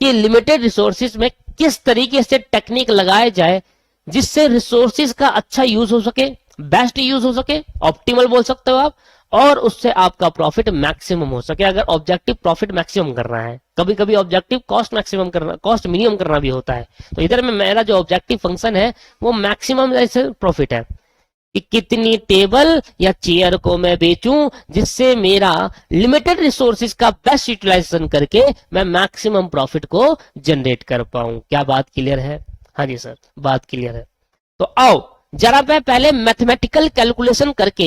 कि लिमिटेड रिसोर्सेज में किस तरीके से टेक्निक लगाए जाए जिससे रिसोर्सेज का अच्छा यूज हो सके, बेस्ट यूज हो सके, ऑप्टिमल बोल सकते हो आप, और उससे आपका प्रॉफिट मैक्सिमम हो सके। अगर ऑब्जेक्टिव प्रॉफिट मैक्सिमम करना है, कभी कभी ऑब्जेक्टिव कॉस्ट मैक्सिमम करना, कॉस्ट मिनिमम करना भी होता है। तो इधर में मेरा जो ऑब्जेक्टिव फंक्शन है वो मैक्सिमम प्रॉफिट है कि कितनी टेबल या चेयर को मैं बेचूं जिससे मेरा लिमिटेड रिसोर्सेज का बेस्ट यूटिलाइजेशन करके मैं मैक्सिमम प्रॉफिट को जनरेट कर पाऊं। क्या बात क्लियर है? हाँ जी सर, बात क्लियर है। तो आओ जरा मैं पहले मैथमेटिकल कैलकुलेशन करके,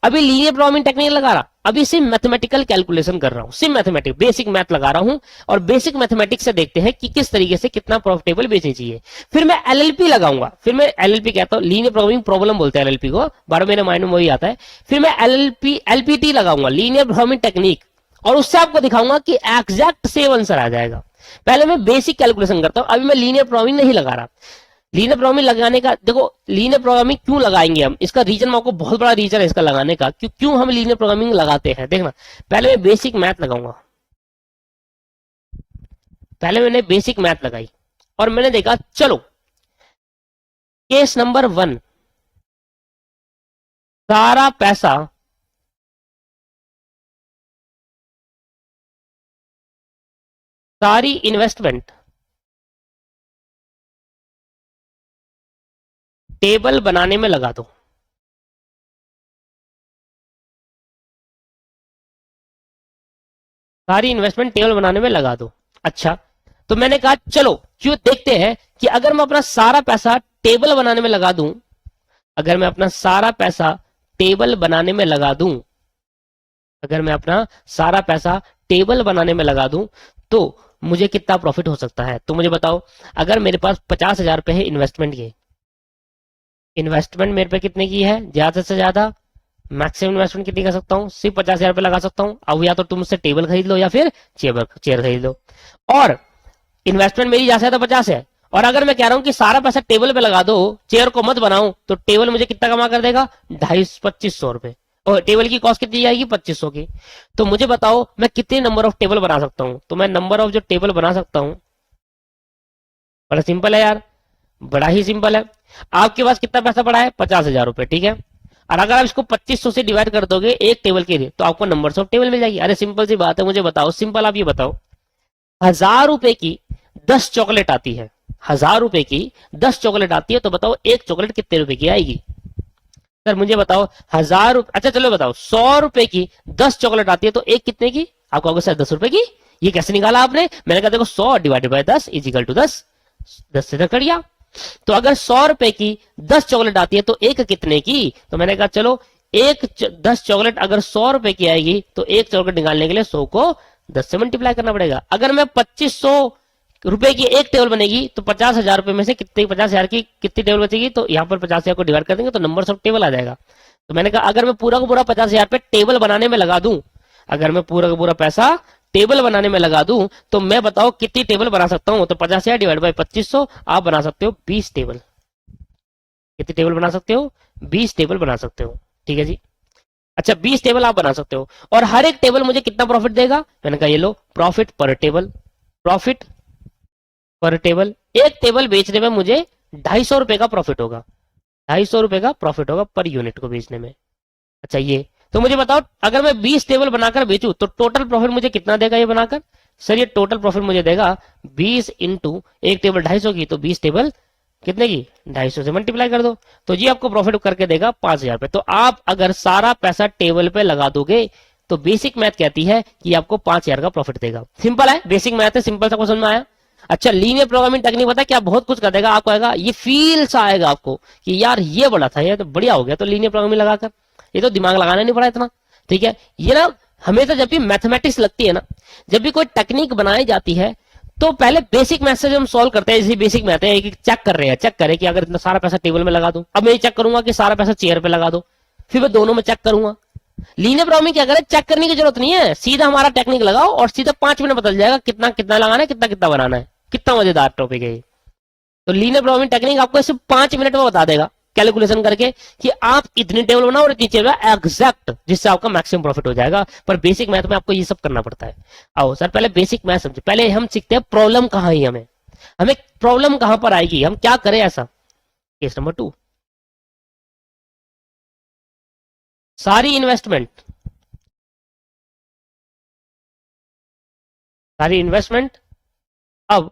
अभी लीनियर प्रोग्रामिंग टेक्निक लगा रहा, अभी सिर्फ मैथमेटिकल कैलकुलेशन कर रहा हूं, सिर्फ मैथमेटिक्स बेसिक मैथ लगा रहा हूं, और बेसिक मैथमेटिक्स से देखते हैं कि किस तरीके से कितना प्रॉफिटेबल बेचनी चाहिए। फिर मैं एलएलपी लगाऊंगा, फिर मैं एलएलपी कहता हूं, लीनियर प्रोग्रामिंग प्रॉब्लम बोलते हैं एलएलपी को, बार मेरे माइंड में वही आता है। फिर मैं एलपीटी लगाऊंगा, लीनियर प्रोग्रामिंग टेक्निक, और उससे आपको दिखाऊंगा कि एग्जैक्ट सेम आंसर आ जाएगा। पहले मैं बेसिक कैलकुलेशन करता हूं, अभी मैं लीनियर प्रोग्रामिंग नहीं लगा रहा। लीनियर प्रोग्रामिंग लगाने का, देखो लीनियर प्रोग्रामिंग क्यों लगाएंगे हम, इसका रीजन मैं आपको, बहुत बड़ा रीजन है इसका लगाने का, क्यों हम लीनियर प्रोग्रामिंग लगाते हैं। देखना, पहले मैं बेसिक मैथ लगाऊंगा, पहले मैंने बेसिक मैथ लगाई और मैंने देखा चलो केस नंबर 1, सारा पैसा सारी इन्वेस्टमेंट टेबल बनाने में लगा दो। सारी इन्वेस्टमेंट टेबल बनाने में लगा दो। अच्छा, तो मैंने कहा चलो क्यों देखते हैं कि अगर मैं अपना सारा पैसा टेबल बनाने में लगा दूं, अगर मैं अपना सारा पैसा टेबल बनाने में लगा दूं, अगर मैं अपना सारा पैसा टेबल बनाने में लगा दूं तो मुझे कितना प्रॉफिट हो सकता है। तो मुझे बताओ, अगर मेरे पास 50,000 रुपए है इन्वेस्टमेंट की, इन्वेस्टमेंट मेरे पे कितने की है, ज्यादा से ज्यादा मैक्सिमम इन्वेस्टमेंट कितनी कर सकता हूँ, सिर्फ 50,000 रुपए लगा सकता हूँ। अब या तो तुम मुझसे टेबल खरीद लो या फिर चेयर खरीद लो। और इन्वेस्टमेंट मेरी जैसे है तो 50 है, और अगर मैं कह रहा हूं कि सारा पैसा टेबल पे लगा दो, चेयर को मत बनाओ, तो टेबल मुझे कितना कमा कर देगा, 2500 रुपए, और टेबल की कॉस्ट कितनी आएगी, 2500 की। तो मुझे बताओ मैं कितने नंबर ऑफ टेबल बना सकता हूं। तो मैं नंबर ऑफ जो टेबल बना सकता हूं, बड़ा सिंपल है यार, बड़ा ही सिंपल है। आपके पास कितना पैसा पड़ा है, 50,000 रुपए, ठीक है। और अगर आप इसको 2500 से डिवाइड कर दोगे एक टेबल के लिए, तो आपको नंबर्स ऑफ टेबल मिल जाएगी। अरे सिंपल सी बात है, मुझे बताओ, सिंपल आप ये बताओ, 1000 रुपए की 10 चॉकलेट आती है, 1000 रुपए की 10 चॉकलेट आती है, तो बताओ एक चॉकलेट कितने रुपए की आएगी। सर मुझे बताओ 1000 रुपए, अच्छा चलो बताओ 100 रुपए की 10 चॉकलेट आती है, तो एक कितने की, आप कहोगे सर 10 रुपए की, ये कैसे निकाला आपने। मैंने कहा देखो 100 divided by 10 is equal to 10, 10 से कट गया। तो अगर 100 रुपए की 10 चॉकलेट आती है तो एक कितने की, तो मैंने कहा चलो एक 10 चॉकलेट अगर 100 रुपए की आएगी, तो एक चॉकलेट निकालने के लिए 100 को 10 से मल्टीप्लाई करना पड़ेगा। अगर मैं 2500 रुपए की एक टेबल बनेगी, तो 50,000 रुपए में से कितने, 50,000 की कितनी टेबल बचेगी, तो यहाँ पर 50,000 को डिवाइड कर देंगे तो नंबर ऑफ टेबल आ जाएगा। तो मैंने कहा अगर मैं पूरा का पूरा 50,000 पे टेबल बनाने में लगा दूं, अगर मैं पूरा का पूरा पैसा टेबल बनाने में लगा दूं, तो मैं बताओ कितनी टेबल बना सकता हूं। तो 50,000 डिवाइड बाई 2500, आप बना सकते हो 20 टेबल। कितनी टेबल बना सकते हो, 20 टेबल बना सकते हो, ठीक है जी। अच्छा 20 टेबल आप बना सकते हो, और हर एक टेबल मुझे कितना प्रॉफिट देगा। मैंने कहा ये लो प्रॉफिट पर टेबल, प्रॉफिट पर टेबल, एक टेबल बेचने में मुझे 250 रुपए का प्रॉफिट होगा, 250 रुपए का प्रॉफिट होगा पर यूनिट को बेचने में। अच्छा ये तो मुझे बताओ अगर मैं 20 टेबल बनाकर बेचूं तो टोटल प्रॉफिट मुझे कितना देगा ये बनाकर। सर ये टोटल प्रॉफिट मुझे देगा 20 इंटू एक टेबल 250 की, तो 20 टेबल कितने की, 250 से मल्टीप्लाई कर दो, तो जी आपको प्रॉफिट करके देगा 5,000 रुपए। तो आप अगर सारा पैसा टेबल पे लगा दोगे तो बेसिक मैथ कहती है कि आपको 5,000 का प्रॉफिट देगा। सिंपल है, बेसिक मैथ है, सिंपल सा क्वेश्चन में आया। अच्छा लीनियर प्रोग्रामिंग टेक्निक पता है क्या बहुत कुछ कर देगा, आपको आएगा ये फील सा आएगा आपको कि यार ये बड़ा था, ये तो बढ़िया हो गया तो लीनियर प्रोग्रामिंग लगाकर, ये तो दिमाग लगाना नहीं पड़ा इतना, ठीक है। ये ना हमेशा जब भी मैथमेटिक्स लगती है ना, जब भी कोई टेक्निक बनाई जाती है, तो पहले बेसिक मैथ से हम सॉल्व करते हैं। जैसे बेसिक मैथ है कि चेक कर रहे हैं, चेक करें कि अगर इतना सारा पैसा टेबल में लगा दूं, अब मैं ये चेक करूंगा कि सारा पैसा चेयर पे लगा दो, फिर मैं दोनों में चेक करूंगा। लीनियर प्रोग्रामिंग क्या करे, चेक करने की जरूरत नहीं है, सीधा हमारा टेक्निक लगाओ और सीधा 5 मिनट बदल जाएगा कितना कितना लगाना है, कितना कितना बनाना है। कितना मजेदार टॉपिक है ये। तो लीनियर प्रोग्रामिंग टेक्निक आपको सिर्फ 5 मिनट में बता देगा कैलकुलेशन करके कि आप इतनी टेबल बनाओ और इतनी टेबल एग्जैक्ट, जिससे आपका मैक्सिमम प्रॉफिट हो जाएगा। पर बेसिक मैथ में आपको ये सब करना पड़ता है। आओ सर पहले बेसिक मैथ समझे, पहले हम सीखते हैं प्रॉब्लम कहां है, हमें प्रॉब्लम कहां पर आएगी, हम क्या करें ऐसा। केस नंबर 2, सारी इन्वेस्टमेंट अब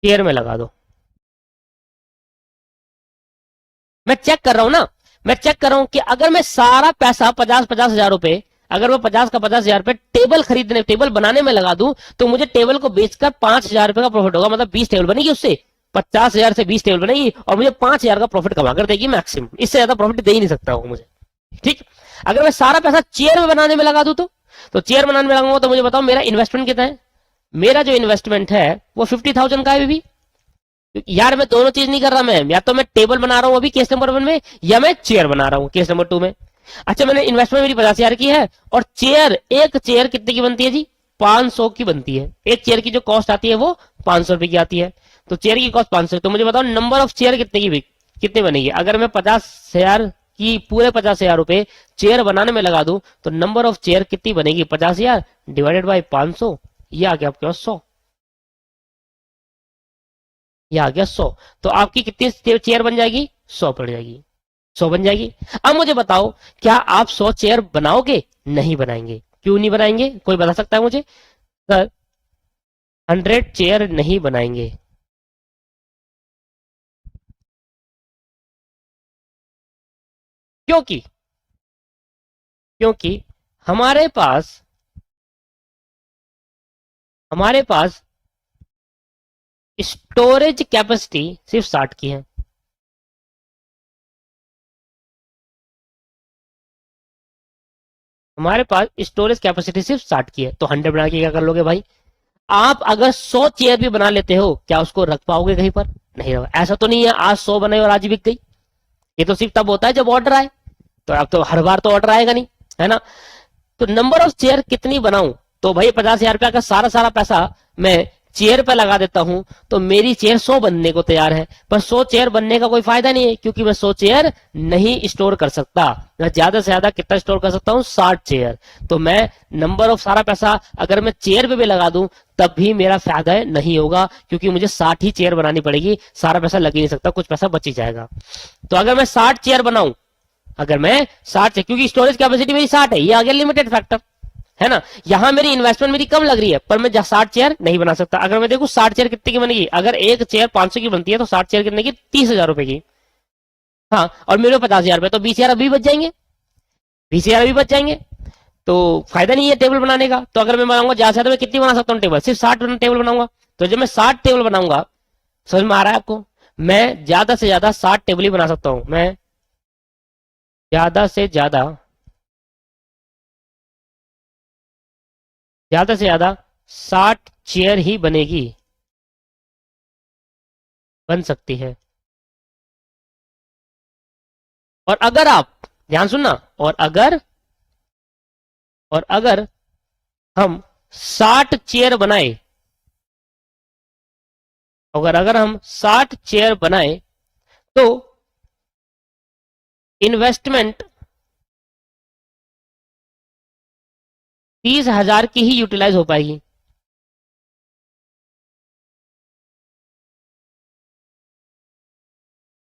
शेयर में लगा दो। मैं चेक कर रहा हूं ना, मैं चेक कर रहा हूं कि अगर मैं सारा पैसा 50-50 हजार रुपए, अगर मैं 50 का 50,000 रुपए टेबल खरीदने, टेबल बनाने में लगा दूं, तो मुझे टेबल को बेचकर 5,000 रुपए का प्रॉफिट होगा। मतलब 20 टेबल बनेगी, उससे 50,000 से 20 टेबल बनेगी और मुझे 5,000 का प्रॉफिट कमा कर देगी मैक्सिमम। इससे ज्यादा प्रॉफिट दे ही नहीं सकता वो मुझे, ठीक। अगर मैं सारा पैसा चेयर में बनाने में लगा दूं, तो चेयर बनाने में लगाऊंगा, तो मुझे बताओ मेरा इन्वेस्टमेंट कितना है। मेरा जो इन्वेस्टमेंट है वो 50,000 का है भी। यार मैं दोनों चीज नहीं कर रहा, मैं या तो मैं टेबल बना रहा हूं अभी केस नंबर 1 में, या मैं चेयर बना रहा हूं केस नंबर 2 में। अच्छा मैंने इन्वेस्टमेंट मेरी 50,000 की है, और चेयर, एक चेयर कितने की बनती है जी, 500 की बनती है। एक चेयर की जो कॉस्ट आती है वो 500 रुपए की आती है, तो चेयर की कॉस्ट 500। तो मुझे बताओ नंबर ऑफ चेयर कितने बनेगी। अगर मैं 50,000 की पूरे 50,000 रुपए चेयर बनाने में लगा दूं, तो नंबर ऑफ चेयर कितनी बनेगी, 50,000 डिवाइडेड बाई 500, ये आ गया आपके पास 100, ये आ गया 100। तो आपकी कितनी चेयर बन जाएगी, 100 पड़ जाएगी, 100 बन जाएगी। अब मुझे बताओ क्या आप 100 चेयर बनाओगे, नहीं बनाएंगे। क्यों नहीं बनाएंगे, कोई बता सकता है मुझे। सर 100 चेयर नहीं बनाएंगे, क्योंकि क्योंकि हमारे पास स्टोरेज कैपेसिटी सिर्फ 60 की है। हमारे पास स्टोरेज कैपेसिटी सिर्फ 60 की है, तो 100 बना के क्या कर लोगे भाई। आप अगर 100 चेयर भी बना लेते हो, क्या उसको रख पाओगे कहीं पर, नहीं रखा। ऐसा तो नहीं है आज 100 बनाई और आज बिक गई, ये तो सिर्फ तब होता है जब ऑर्डर आए, तो अब तो हर बार तो ऑर्डर आएगा नहीं, है ना। तो नंबर ऑफ चेयर कितनी बनाऊं, तो भाई 50,000 रुपया का सारा पैसा मैं चेयर पे लगा देता हूं तो मेरी चेयर 100 बनने को तैयार है, पर 100 चेयर बनने का कोई फायदा नहीं है, क्योंकि मैं 100 चेयर नहीं स्टोर कर सकता। मैं ज्यादा से ज्यादा कितना स्टोर कर सकता हूं? 60 चेयर। तो मैं नंबर ऑफ सारा पैसा अगर मैं चेयर पे भी लगा दूं तब भी मेरा फायदा नहीं होगा, क्योंकि मुझे 60 ही चेयर बनानी पड़ेगी, सारा पैसा लग ही नहीं सकता, कुछ पैसा बच ही जाएगा। तो अगर मैं 60 चेयर बनाऊं, अगर मैं 60 चेयर, क्योंकि स्टोरेज कैपेसिटी मेरी 60 है, ये आ गया लिमिटेड फैक्टर, है ना। यहां मेरी इन्वेस्टमेंट मेरी कम लग रही है, पर मैं 60 चेयर नहीं बना सकता। अगर मैं देखूं 60 चेयर कितने की बनेगी, अगर एक चेयर 500 की बनती है तो 60 चेयर कितने की? 30,000 रुपए की। हाँ, और मेरे 50,000 रुपए, तो 20,000 अभी बच जाएंगे, 20,000 अभी बच जाएंगे। तो फायदा नहीं है टेबल बनाने का। तो अगर मैं बनाऊंगा ज्यादा से ज्यादा मैं कितनी बना सकता हूँ टेबल? सिर्फ 60 टेबल बनाऊंगा। तो जब मैं 60 टेबल बनाऊंगा, समझ में आ रहा है आपको, मैं ज्यादा से ज्यादा 60 टेबल ही बना सकता हूं। मैं ज्यादा से ज्यादा 60 चेयर ही बनेगी, बन सकती है। और अगर आप ध्यान सुनना, और अगर हम 60 चेयर बनाए, अगर हम 60 चेयर बनाए तो इन्वेस्टमेंट 30,000 की ही यूटिलाइज हो पाएगी।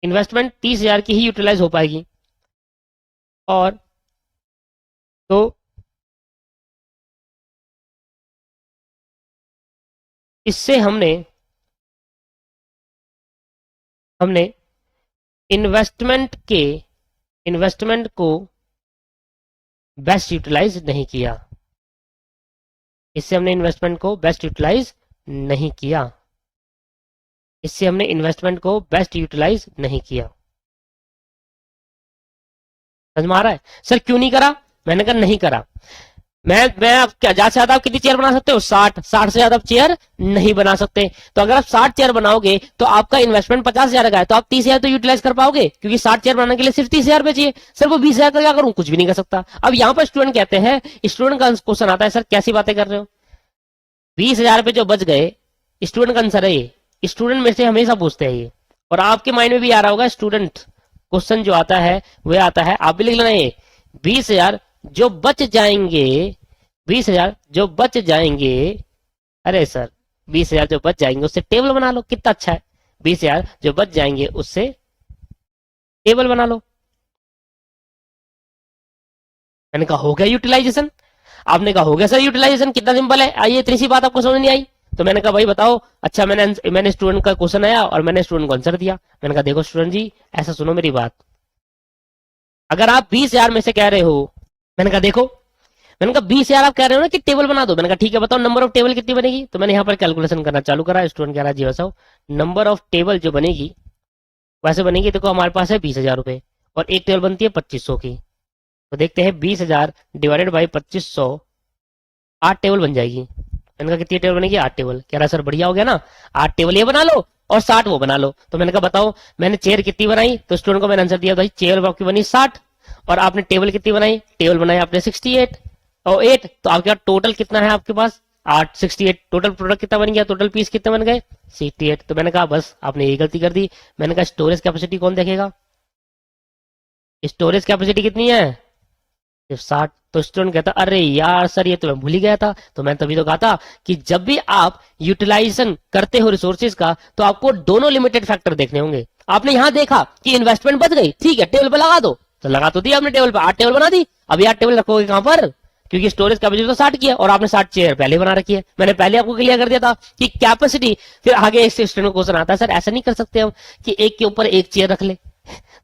इन्वेस्टमेंट 30,000 की ही यूटिलाइज हो पाएगी। और तो इससे हमने इन्वेस्टमेंट को बेस्ट यूटिलाइज नहीं किया। इससे हमने इन्वेस्टमेंट को बेस्ट यूटिलाइज नहीं किया। इससे हमने इन्वेस्टमेंट को बेस्ट यूटिलाइज नहीं किया। समझ में आ रहा है? सर क्यों नहीं करा? मैंने कहा नहीं करा। मैं अब क्या, ज्यादा से ज्यादा आप कितनी चेयर बना सकते हो? 60 से ज्यादा चेयर नहीं बना सकते। तो अगर आप 60 चेयर बनाओगे तो आपका इन्वेस्टमेंट 50,000 का है, तो आप 30,000 तो यूटिलाइज कर पाओगे, क्योंकि 60 चेयर बनाने के लिए सिर्फ 30,000 रुपए चाहिए। सर वो 20,000 का क्या करूं? कुछ भी नहीं कर सकता। अब यहाँ पर स्टूडेंट कहते हैं, स्टूडेंट का क्वेश्चन आता है, सर कैसी बातें कर रहे हो, 20,000 रुपए जो बच गए, स्टूडेंट का आंसर है ये। स्टूडेंट मेरे से हमेशा पूछते हैं ये, और आपके माइंड में भी आ रहा होगा स्टूडेंट क्वेश्चन जो आता है वह आता है, आप भी लिख लेना ये, 20,000 जो बच जाएंगे, 20,000 जो बच जाएंगे, अरे सर 20,000 जो बच जाएंगे उससे टेबल बना लो, कितना अच्छा है। 20,000 जो बच जाएंगे उससे टेबल बना लो। मैंने कहा हो गया यूटिलाइजेशन। आपने कहा हो गया सर यूटिलाइजेशन, कितना सिंपल है। आइए, इतनी सी बात आपको समझ नहीं आई? तो मैंने कहा भाई बताओ। अच्छा, मैंने स्टूडेंट का क्वेश्चन आया और मैंने स्टूडेंट को आंसर दिया। मैंने कहा देखो स्टूडेंट जी, ऐसा सुनो मेरी बात, अगर आप 20,000 में से कह रहे हो, मैंने कहा देखो, मैंने कहा 20,000 आप कह रहे हो ना कि टेबल बना दो। मैंने कहा ठीक है, बताओ नंबर ऑफ टेबल कितनी बनेगी। तो मैंने यहाँ पर कैलकुलेशन करना चालू करा। स्टूडेंट कह रहा है जी बताओ, नंबर ऑफ टेबल जो बनेगी वैसे बनेगी, देखो हमारे पास है 20,000 रुपए और एक टेबल बनती है 2500 की। तो देखते हैं 20,000 डिवाइडेड बाई 2500, 8 टेबल बन जाएगी। मैंने कहा कितनी टेबल बनेगी? 8 टेबल। कह रहा सर बढ़िया हो गया ना, 8 टेबल ये बना लो और 60 वो बना लो। तो मैंने कहा बताओ मैंने चेयर कितनी बनाई? तो स्टूडेंट को मैंने आंसर दिया भाई चेयर आपकी बनी 60 और आपने टेबल कितनी बनाई? टेबल बनाई आपने 68 और 8। तो आपके पास टोटल कितना है? आपके पास 8, 68। टोटल प्रोडक्ट कितना बन गया? टोटल पीस कितने बन गए? 68। तो मैंने कहा बस आपने ये गलती कर दी। मैंने कहा स्टोरेज कैपेसिटी कौन देखेगा? स्टोरेज कैपेसिटी कितनी है? सिर्फ 60। तो स्टूडेंट कहता अरे यार सर ये तो मैं भूल ही गया था। तो मैं तभी तो कहा था कि जब भी आप यूटिलाइजेशन करते हो रिसोर्सेज का तो आपको दोनों लिमिटेड फैक्टर देखने होंगे। आपने यहां देखा कि इन्वेस्टमेंट बच गई, ठीक है टेबल पे लगा दो, तो लगा तो दिया आपने टेबल पे, 8 टेबल बना दी। अब 8 टेबल रखोगे कहां पर? क्योंकि स्टोरेज कैपेसिटी तो 60 की है और आपने 60 चेयर पहले बना रखी है। मैंने पहले आपको क्लियर कर दिया था कि कैपेसिटी। फिर आगे एक स्टूडेंट को क्वेश्चन आता है, सर ऐसा नहीं कर सकते हम कि एक के ऊपर एक चेयर रख ले?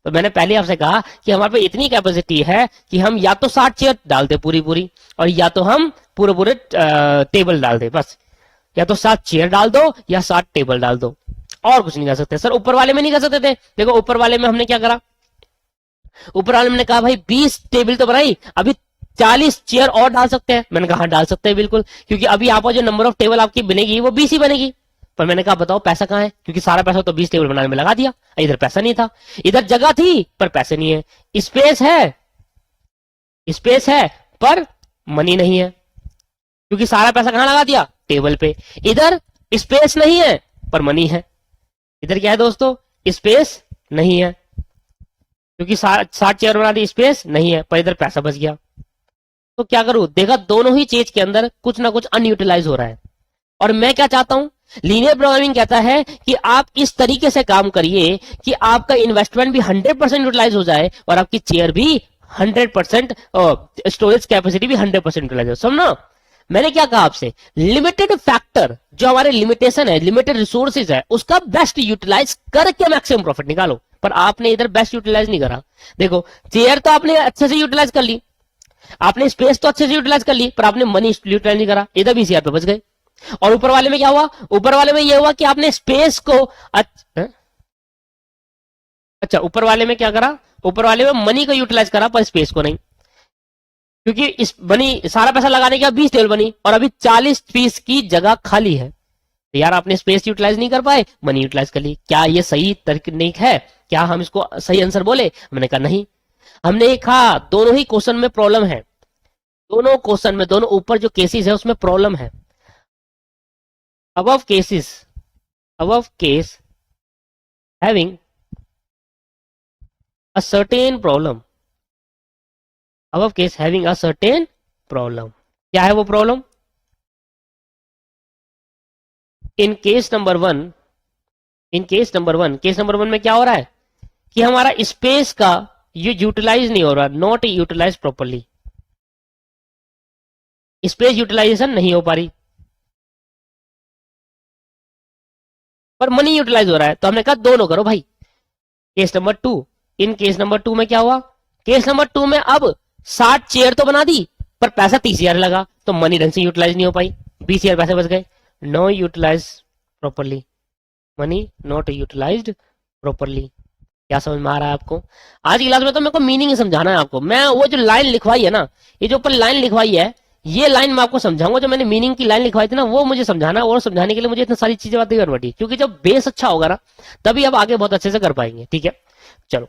तो मैंने पहले आपसे कहा कि हमारे पे इतनी कैपेसिटी है कि हम या तो 60 चेयर डाल दे पूरी पूरी, और या तो हम पूरे टेबल डाल दे। बस या तो 60 चेयर डाल दो या 60 टेबल डाल दो, और कुछ नहीं कर सकते। सर ऊपर वाले में नहीं कर सकते थे? देखो ऊपर वाले में हमने क्या करा, ऊपर वाले में कहा भाई 20 टेबल तो बनाई, अभी 40 चेयर और डाल सकते हैं। मैंने कहा हाँ डाल सकते हैं बिल्कुल, क्योंकि अभी यहाँ पर जो नंबर ऑफ टेबल आपकी बनेगी वो 20 ही बनेगी। पर मैंने कहा बताओ पैसा कहाँ है? क्योंकि सारा पैसा तो 20 टेबल बनाने में लगा दिया। इधर पैसा नहीं था, इधर जगह थी पर पैसे नहीं है, स्पेस है पर मनी नहीं है, क्योंकि सारा पैसा कहाँ लगा दिया? टेबल पे। इधर स्पेस नहीं है पर मनी है। इधर क्या है दोस्तों, स्पेस नहीं है क्योंकि 60 चेयर बना दी, स्पेस नहीं है पर इधर पैसा बच गया। तो क्या करूं, देखा दोनों ही चीज के अंदर कुछ ना कुछ अनयूटिलाइज हो रहा है। और मैं क्या चाहता हूं, लीनियर प्रोग्रामिंग कहता है कि आप इस तरीके से काम करिए कि आपका इन्वेस्टमेंट भी 100% यूटिलाइज हो जाए और आपकी चेयर भी 100%, स्टोरेज कैपेसिटी भी 100% यूटिलाइज हो। समझो मैंने क्या कहा आपसे, लिमिटेड फैक्टर जो हमारे लिमिटेशन है, लिमिटेड रिसोर्सेज है, उसका बेस्ट यूटिलाइज करके मैक्सिमम प्रॉफिट निकालो। पर आपने इधर बेस्ट यूटिलाइज नहीं करा। देखो चेयर तो आपने अच्छे से यूटिलाइज कर ली, आपने स्पेस तो अच्छे से यूटिलाइज कर ली, पर आपने मनी यूटिलाइज नहीं करा, इधर भी चेयर पे बच गए। और ऊपर वाले में क्या हुआ, ऊपर वाले में यह हुआ कि आपने स्पेस को अच्छा ऊपर वाले में क्या करा, ऊपर वाले में मनी को यूटिलाइज करा पर स्पेस को नहीं, क्योंकि इस बनी सारा पैसा लगाने के बाद 20 टेबल बनी और अभी 40 पीस की जगह खाली है। तो यार आपने स्पेस यूटिलाइज नहीं कर पाए, मनी यूटिलाइज कर ली। क्या ये सही तकनीक है, क्या हम इसको सही आंसर बोले? मैंने कहा नहीं। हमने कहा दोनों ही क्वेश्चन में प्रॉब्लम है, दोनों क्वेश्चन में, दोनों ऊपर जो केसेस है उसमें प्रॉब्लम है। above case having a certain problem, above case having a certain problem। क्या है वो problem? In case number one, case number one में क्या हो रहा है कि हमारा स्पेस का ये यूटिलाइज नहीं हो रहा, not utilize properly, space utilization नहीं हो पा रही पर मनी यूटिलाइज हो रहा है। तो हमने कहा दोनों करो भाई। Case number two, in case number two में क्या हुआ, केस नंबर टू में अब 60 चेयर तो बना दी पर पैसा 30,000 लगा, तो मनी ढंग से यूटिलाइज नहीं हो पाई, 20,000 पैसे बच गए। No utilize properly, money not utilized properly. क्या समझ में आ रहा है आपको? आज की क्लास में तो मेरे को मीनिंग ही समझाना है आपको। मैं वो जो लाइन लिखवाई है ना, ये जो ऊपर लाइन लिखवाई है, ये लाइन मैं आपको समझाऊंगा। जो मैंने मीनिंग की लाइन लिखवाई थी ना, वो मुझे समझाना, और समझाने के लिए मुझे इतनी सारी चीजें बातें करनी पड़ी, क्योंकि जब बेस अच्छा होगा ना तभी आप आगे बहुत अच्छे से कर पाएंगे। ठीक है, चलो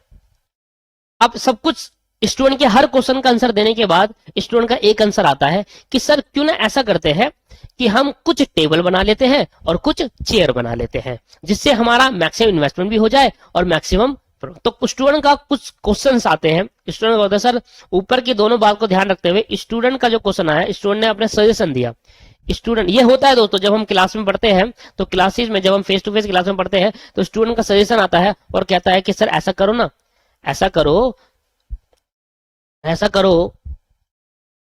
अब सब कुछ स्टूडेंट के हर क्वेश्चन का आंसर देने के बाद स्टूडेंट का एक आंसर आता है कि सर क्यों ना ऐसा करते हैं कि हम कुछ टेबल बना लेते हैं और कुछ चेयर बना लेते हैं, जिससे हमारा मैक्सिमम इन्वेस्टमेंट भी हो जाए और मैक्सिमम। तो स्टूडेंट का कुछ क्वेश्चंस आते हैं, स्टूडेंट का होता है सर, ऊपर की दोनों बात को ध्यान रखते हुए स्टूडेंट का जो क्वेश्चन आया, स्टूडेंट ने अपने सजेशन दिया। स्टूडेंट, ये होता है दोस्तों जब हम क्लास में पढ़ते हैं, तो क्लासेस में जब हम फेस टू फेस क्लास में पढ़ते हैं तो स्टूडेंट का सजेशन आता है और कहता है कि सर ऐसा करो ना, ऐसा करो, ऐसा करो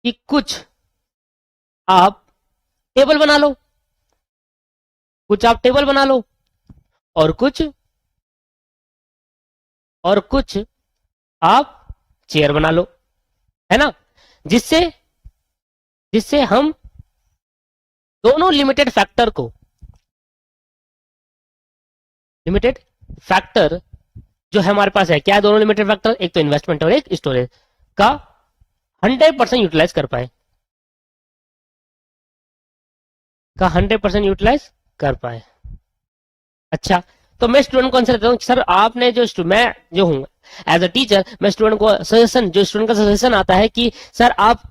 कि कुछ आप टेबल बना लो, कुछ आप टेबल बना लो और कुछ आप चेयर बना लो, है ना, जिससे हम दोनों लिमिटेड फैक्टर को, लिमिटेड फैक्टर जो है हमारे पास है, क्या है दोनों लिमिटेड फैक्टर, एक तो इन्वेस्टमेंट और एक स्टोरेज का 100% यूटिलाइज कर पाए, का 100% यूटिलाइज कर पाए। अच्छा, तो मैं स्टूडेंट को आंसर देता हूं सर आपने जो, मैं जो हूं एज अ टीचर, मैं स्टूडेंट को सजेशन, जो स्टूडेंट का सजेशन आता है कि सर आप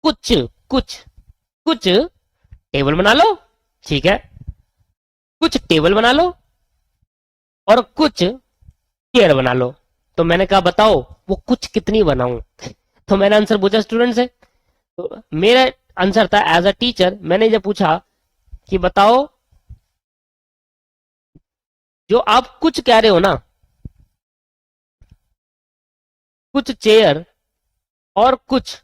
कुछ कुछ कुछ टेबल बना लो, ठीक है, कुछ टेबल बना लो और कुछ चेयर बना लो। तो मैंने कहा बताओ वो कुछ कितनी बनाऊं? तो मैंने आंसर पूछा स्टूडेंट से, तो मेरा आंसर था एज अ टीचर, मैंने जब पूछा कि बताओ जो आप कुछ कह रहे हो ना, कुछ चेयर और कुछ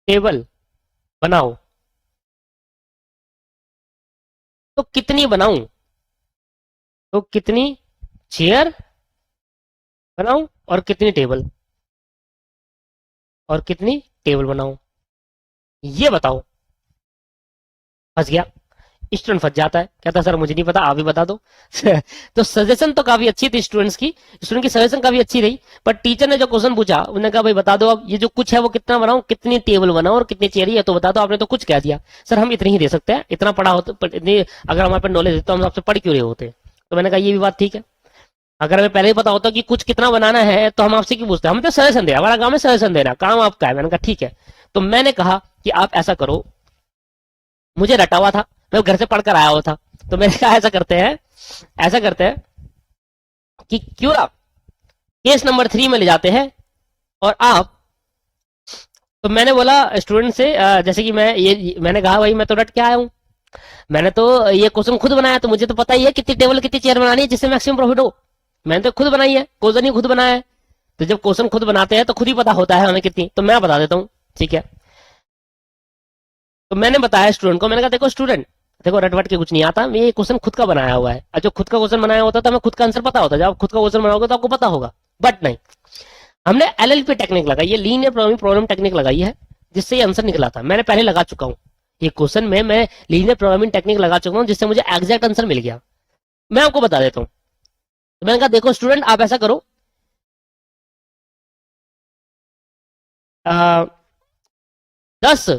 टेबल बनाओ, तो कितनी बनाऊं? तो कितनी चेयर बनाऊं और कितनी टेबल, और कितनी टेबल बनाऊं, ये बताओ। फंस गया स्टूडेंट, फंस जाता है, कहता सर मुझे नहीं पता, आप ही बता दो। तो सजेशन तो काफी अच्छी थी स्टूडेंट्स की, स्टूडेंट की सजेशन काफी अच्छी रही, पर टीचर ने जो क्वेश्चन पूछा उन्होंने कहा भाई बता दो अब ये जो कुछ है वो कितना बनाऊं, कितनी टेबल बनाऊं और कितनी चेयर है, तो बता दो। आपने तो कुछ कह दिया, सर हम इतनी ही दे सकते हैं, इतना पढ़ा होता, अगर हमारे पास नॉलेज है तो हम आपसे पढ़ क्यों रहे होते। तो मैंने कहा ये भी बात ठीक है, अगर हमें पहले ही पता होता कि कुछ कितना बनाना है तो हम आपसे क्यों पूछते, हम तो सजेशन दे, हमारा काम है सजेशन देना, काम आपका है। मैंने कहा ठीक है, तो मैंने कहा कि आप ऐसा करो, मुझे रटा हुआ था, मैं घर से पढ़कर आया हुआ था। तो मैंने कहा ऐसा करते हैं कि क्यों ना केस नंबर 3 में ले जाते हैं और आप, तो मैंने बोला स्टूडेंट से जैसे कि मैंने कहा भाई मैं तो रट के आया हूँ, मैंने तो ये क्वेश्चन खुद बनाया, तो मुझे तो पता ही है कितनी टेबल कितनी चेयर बनानी है जिससे मैक्सिमम प्रॉफिट हो। मैंने तो खुद बनाई है, क्वेश्चन ही खुद बनाया है। तो जब क्वेश्चन खुद बनाते हैं तो खुद ही पता होता है हमें कितनी, तो मैं बता देता हूँ, ठीक है। तो मैंने बताया स्टूडेंट को, मैंने कहा देखो स्टूडेंट, देखो रटवट के कुछ नहीं आता, ये क्वेश्चन खुद का बनाया हुआ है। और जो खुद का क्वेश्चन बनाया होता तो हमें खुद का आंसर पता होता, जब आप खुद का क्वेश्चन बनाओगे तो आपको पता होगा। बट नहीं, हमने एलएलपी टेक्निक लगाई है, लीनियर प्रोग्रामिंग प्रॉब्लम टेक्निक लगाई है, जिससे ये आंसर निकला था। मैंने पहले लगा चुका हूँ ये क्वेश्चन में, मैं लीनियर प्रोग्रामिंग टेक्निक लगा चुका हूँ, जिससे मुझे एग्जैक्ट आंसर मिल गया। मैं आपको बता देता हूँ। तो मैंने कहा देखो स्टूडेंट, आप ऐसा करो, 10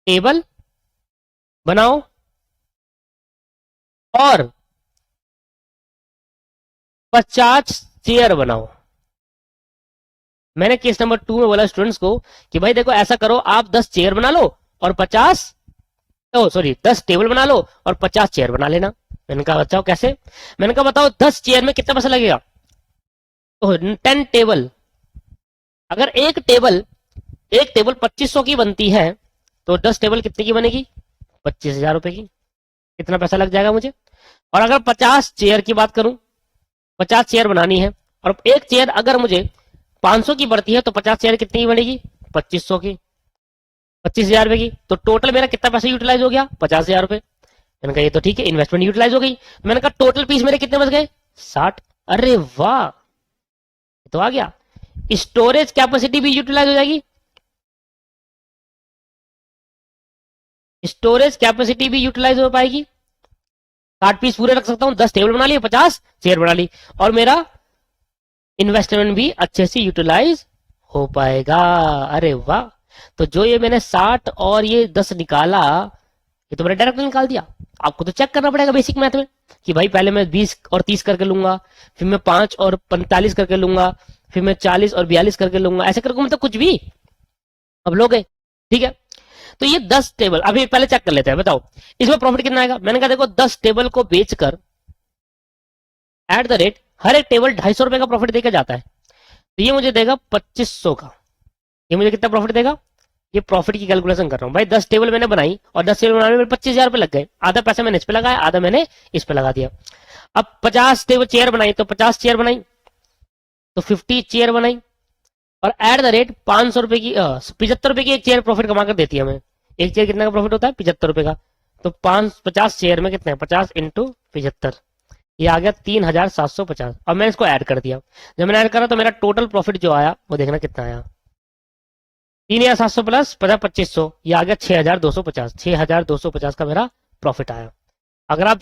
टेबल बनाओ और 50 चेयर बनाओ। मैंने केस नंबर 2 में बोला स्टूडेंट्स को कि भाई देखो ऐसा करो, आप 10 चेयर बना लो और 10 टेबल बना लो और 50 चेयर बना लेना। मैंने कहा बताओ कैसे? मैंने कहा बताओ 10 चेयर में कितना पैसा लगेगा? तो 10 टेबल, अगर एक टेबल 2500 की बनती है तो 10 टेबल कितने की बनेगी? 25,000 रुपए की। कितना पैसा लग जाएगा मुझे? और अगर 50 चेयर की बात करूं, 50 चेयर बनानी है और एक चेयर अगर मुझे 500 की पड़ती है तो 50 चेयर कितनी की बनेगी? 2500 की, 25,000 रुपए की। तो टोटल मेरा कितना पैसा यूटिलाइज हो गया? 50,000 रुपए। मैंने कहा ये तो ठीक है, इन्वेस्टमेंट यूटिलाइज हो गई। मैंने कहा टोटल पीस मेरे कितने बच गए? 60। अरे वाह, ये तो आ गया। स्टोरेज कैपेसिटी भी यूटिलाइज हो जाएगी, स्टोरेज कैपेसिटी भी यूटिलाइज हो पाएगी। 60 पीस पूरे रख सकता हूं, 10 टेबल बना लिए, 50 चेयर बना ली, और मेरा इन्वेस्टमेंट भी अच्छे से यूटिलाइज हो पाएगा। अरे वाह। तो जो ये मैंने 60 और ये 10 निकाला, ये तो मैंने डायरेक्ट निकाल दिया। आपको तो चेक करना पड़ेगा बेसिक मैथ में कि भाई पहले मैं 20 और 30 करके लूंगा, फिर मैं 5 और 45 करके लूंगा, फिर मैं 40 और 42 करके लूंगा, ऐसे करके मतलब कुछ भी अब लोगे, ठीक है। तो ये 10 टेबल अभी पहले चेक कर लेते हैं, बताओ इसमें प्रॉफिट कितना आएगा। मैंने कहा देखो 10 टेबल को बेचकर एट द रेट हर एक टेबल 250 रुपए का प्रॉफिट देकर जाता है, तो ये मुझे देगा 2500 का। ये मुझे कितना प्रॉफिट देगा? ये प्रॉफिट की कैलकुलेशन कर रहा हूं भाई। 10 टेबल मैंने बनाई और 10 टेबल बनाने में 25,000 रुपए लग गए। आधा पैसा मैंने इस पे लगाया, आधा मैंने इस पे लगा दिया। अब 50 टेबल चेयर बनाई तो 50 चेयर बनाई तो 50 चेयर बनाई, और एट द रेट 500 रुपए की 75 रुपए की एक चेयर प्रॉफिट कमा कर देती है हमें। एक चेयर कितना का प्रॉफिट होता है? 75 रुपए का। तो 50 चेयर में कितना है? 50 इंटू 75, ये आ गया 3,750। अब मैंने इसको ऐड कर दिया। जब मैंने ऐड करा तो मेरा टोटल प्रॉफिट जो आया वो देखना कितना आया, 3,700 प्लस 2500, ये आ गया 6,250। 6,250 का मेरा प्रॉफिट आया। अगर आप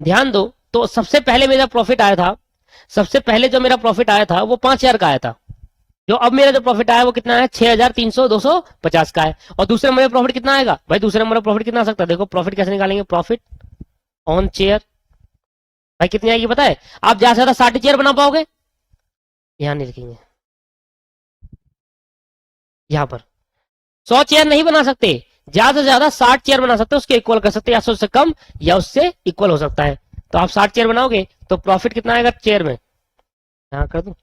ध्यान दो तो सबसे पहले मेरा प्रॉफिट आया था, सबसे पहले जो मेरा प्रॉफिट आया था वो 5,000 का आया था। जो अब मेरा जो प्रॉफिट आया वो कितना है? 6,250 का है। और दूसरे नंबर प्रॉफिट कितना आएगा भाई? दूसरे नंबर प्रॉफिट कितना आ सकता है? देखो प्रॉफिट कैसे निकालेंगे, प्रॉफिट ऑन चेयर भाई कितनी आएगी पता है? आप ज्यादा से ज्यादा 60 चेयर बना पाओगे, यहां नहीं लिखेंगे, यहां पर 100 चेयर नहीं बना सकते, ज्यादा से ज्यादा 60 चेयर बना सकते, उसके इक्वल कर सकते, या उससे कम या उससे इक्वल हो सकता है। तो आप 60 चेयर बनाओगे तो प्रॉफिट कितना आएगा चेयर में? यहां कर दूं,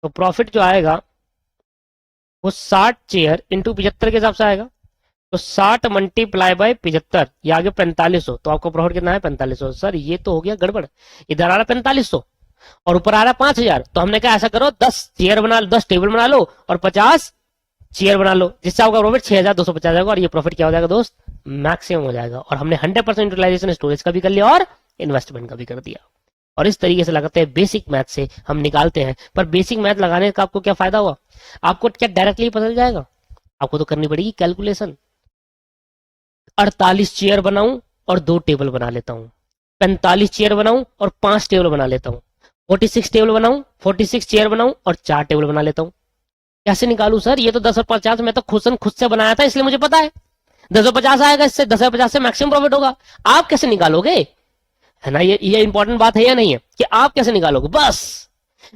तो प्रॉफिट जो आएगा वो 60 चेयर इंटू 75 के हिसाब से आएगा। तो 60 मल्टीप्लाई बाय 75, ये आ गया 4500। तो आपको प्रॉफिट कितना है? 4500। सर ये तो हो गया गड़बड़, इधर आ रहा 4500 और ऊपर आ रहा 5,000। तो हमने कहा ऐसा करो 10 चेयर बना लो, 10 टेबल बना लो और 50 चेयर बना लो, जिससे आपका प्रॉफिट 6,250 जाएगा। और ये प्रॉफिट क्या हो जाएगा दोस्त? मैक्सिमम हो जाएगा। और हमने 100% यूटिलाइजेशन स्टोरेज का भी कर लिया और इन्वेस्टमेंट का भी कर दिया। और इस तरीके से लगाते हैं, बेसिक मैथ से हम निकालते हैं। पर बेसिक मैथ लगाने का आपको क्या फायदा हुआ? आपको क्या डायरेक्टली पता चल जाएगा? आपको तो करनी पड़ेगी कैलकुलेशन। 48 चेयर बनाऊं और 2 टेबल बना लेता हूं, 45 चेयर बनाऊं और 5 टेबल बना लेता हूं, 46 टेबल बनाऊं, 46 चेयर बनाऊं और 4 टेबल बना लेता हूं। कैसे निकालूं सर? ये तो 10 और 50 मैं तो खुद से बनाया था, इसलिए मुझे पता है 10 और 50 आएगा, इससे 10 और 50 से मैक्सिमम प्रॉफिट होगा। आप कैसे निकालोगे? है ना, ये इंपॉर्टेंट बात है या नहीं है कि आप कैसे निकालोगे? बस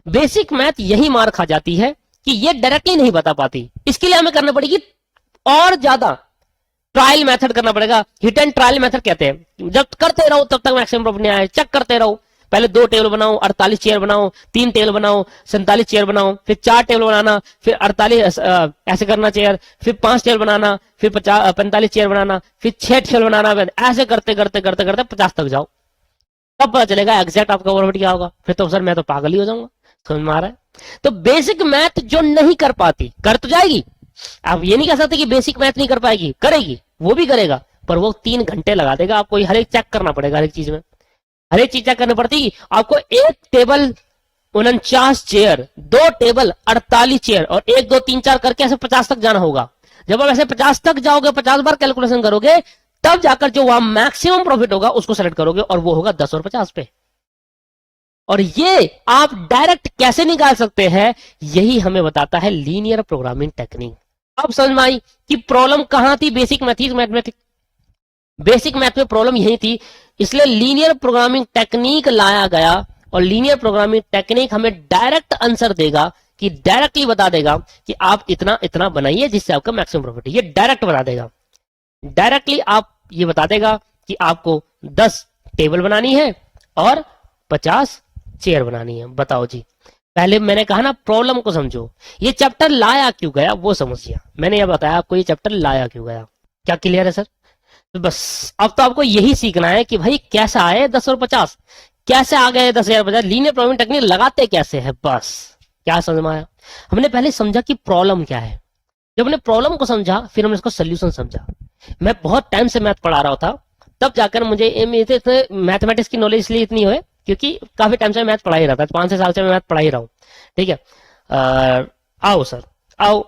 बेसिक मैथ यही मार खा जाती है कि ये डायरेक्टली नहीं बता पाती, इसके लिए हमें करना पड़ेगी और ज्यादा ट्रायल मेथड करना पड़ेगा। हिट एंड ट्रायल मेथड कहते हैं, जब करते रहो तब तक मैक्सिमम प्रॉफिट नहीं आए, चेक करते रहो। पहले 2 टेबल बनाओ, 48 चेयर बनाओ, 3 टेबल बनाओ, 47 चेयर बनाओ, फिर 4 टेबल बनाना, फिर 48 ऐसे करना चेयर, फिर 5 टेबल बनाना, फिर 45 चेयर बनाना, फिर 6 टेबल बनाना, ऐसे करते करते करते करते 50 तक जाओ, तब पता चलेगा एग्जैक्ट आपका प्रॉफिट क्या होगा। फिर तो सर मैं तो पागल ही हो जाऊंगा, समझ में आ रहा है? तो बेसिक मैथ जो नहीं कर पाती, कर तो जाएगी, आप ये नहीं कह सकते कि बेसिक मैथ नहीं कर पाएगी, करेगी, वो भी करेगा, पर वो 3 घंटे लगा देगा। आपको हर एक चेक करना पड़ेगा, हर एक चीज में हर एक चीज चेक करनी पड़ती। आपको एक टेबल 49 चेयर, 2 टेबल 48 चेयर और 1 2 3 4 करके ऐसे 50 तक जाना होगा। जब आप ऐसे 50 तक जाओगे, 50 बार कैलकुलेशन करोगे, तब जाकर जो वहां मैक्सिमम प्रॉफिट होगा उसको सेलेक्ट करोगे, और वो होगा 10 और 50 पे। और ये आप डायरेक्ट कैसे निकाल सकते हैं, यही हमें बताता है लीनियर प्रोग्रामिंग टेक्निक। अब समझ में आई कि प्रॉब्लम कहां थी? बेसिक मैथमेटिक्स, बेसिक मैथ में प्रॉब्लम यही थी, इसलिए लीनियर प्रोग्रामिंग टेक्निक लाया गया। और लीनियर प्रोग्रामिंग टेक्निक हमें डायरेक्ट आंसर देगा, कि डायरेक्टली बता देगा कि आप इतना इतना बनाइए जिससे आपका मैक्सिमम प्रॉफिट है। ये डायरेक्ट बता देगा, डायरेक्टली आप ये बता देगा कि आपको 10 टेबल बनानी है और 50 चेयर बनानी है। बताओ जी, पहले मैंने कहा ना प्रॉब्लम को समझो, ये चैप्टर लाया क्यों गया वो समझिए। मैंने ये बताया आपको ये चैप्टर लाया क्यों गया। क्या क्लियर है सर? तो बस अब तो आपको यही सीखना है कि भाई कैसे आए 10 और 50, कैसे आ गए 10 और 50, लीनियर प्रोग्रामिंग टेक्निक लगाते कैसे है, बस। क्या समझ में आया? हमने पहले समझा कि प्रॉब्लम क्या है, जब हमने प्रॉब्लम को समझा फिर हमने इसको सोल्यूशन समझा। मैं बहुत टाइम से मैथ पढ़ा रहा था, तब जाकर मुझे मैथमेटिक्स की नॉलेज इसलिए इतनी है क्योंकि काफी टाइम से मैथ पढ़ा ही रहा था, 5-6 साल से मैं मैथ पढ़ा ही रहा हूँ। ठीक है, आओ सर आओ,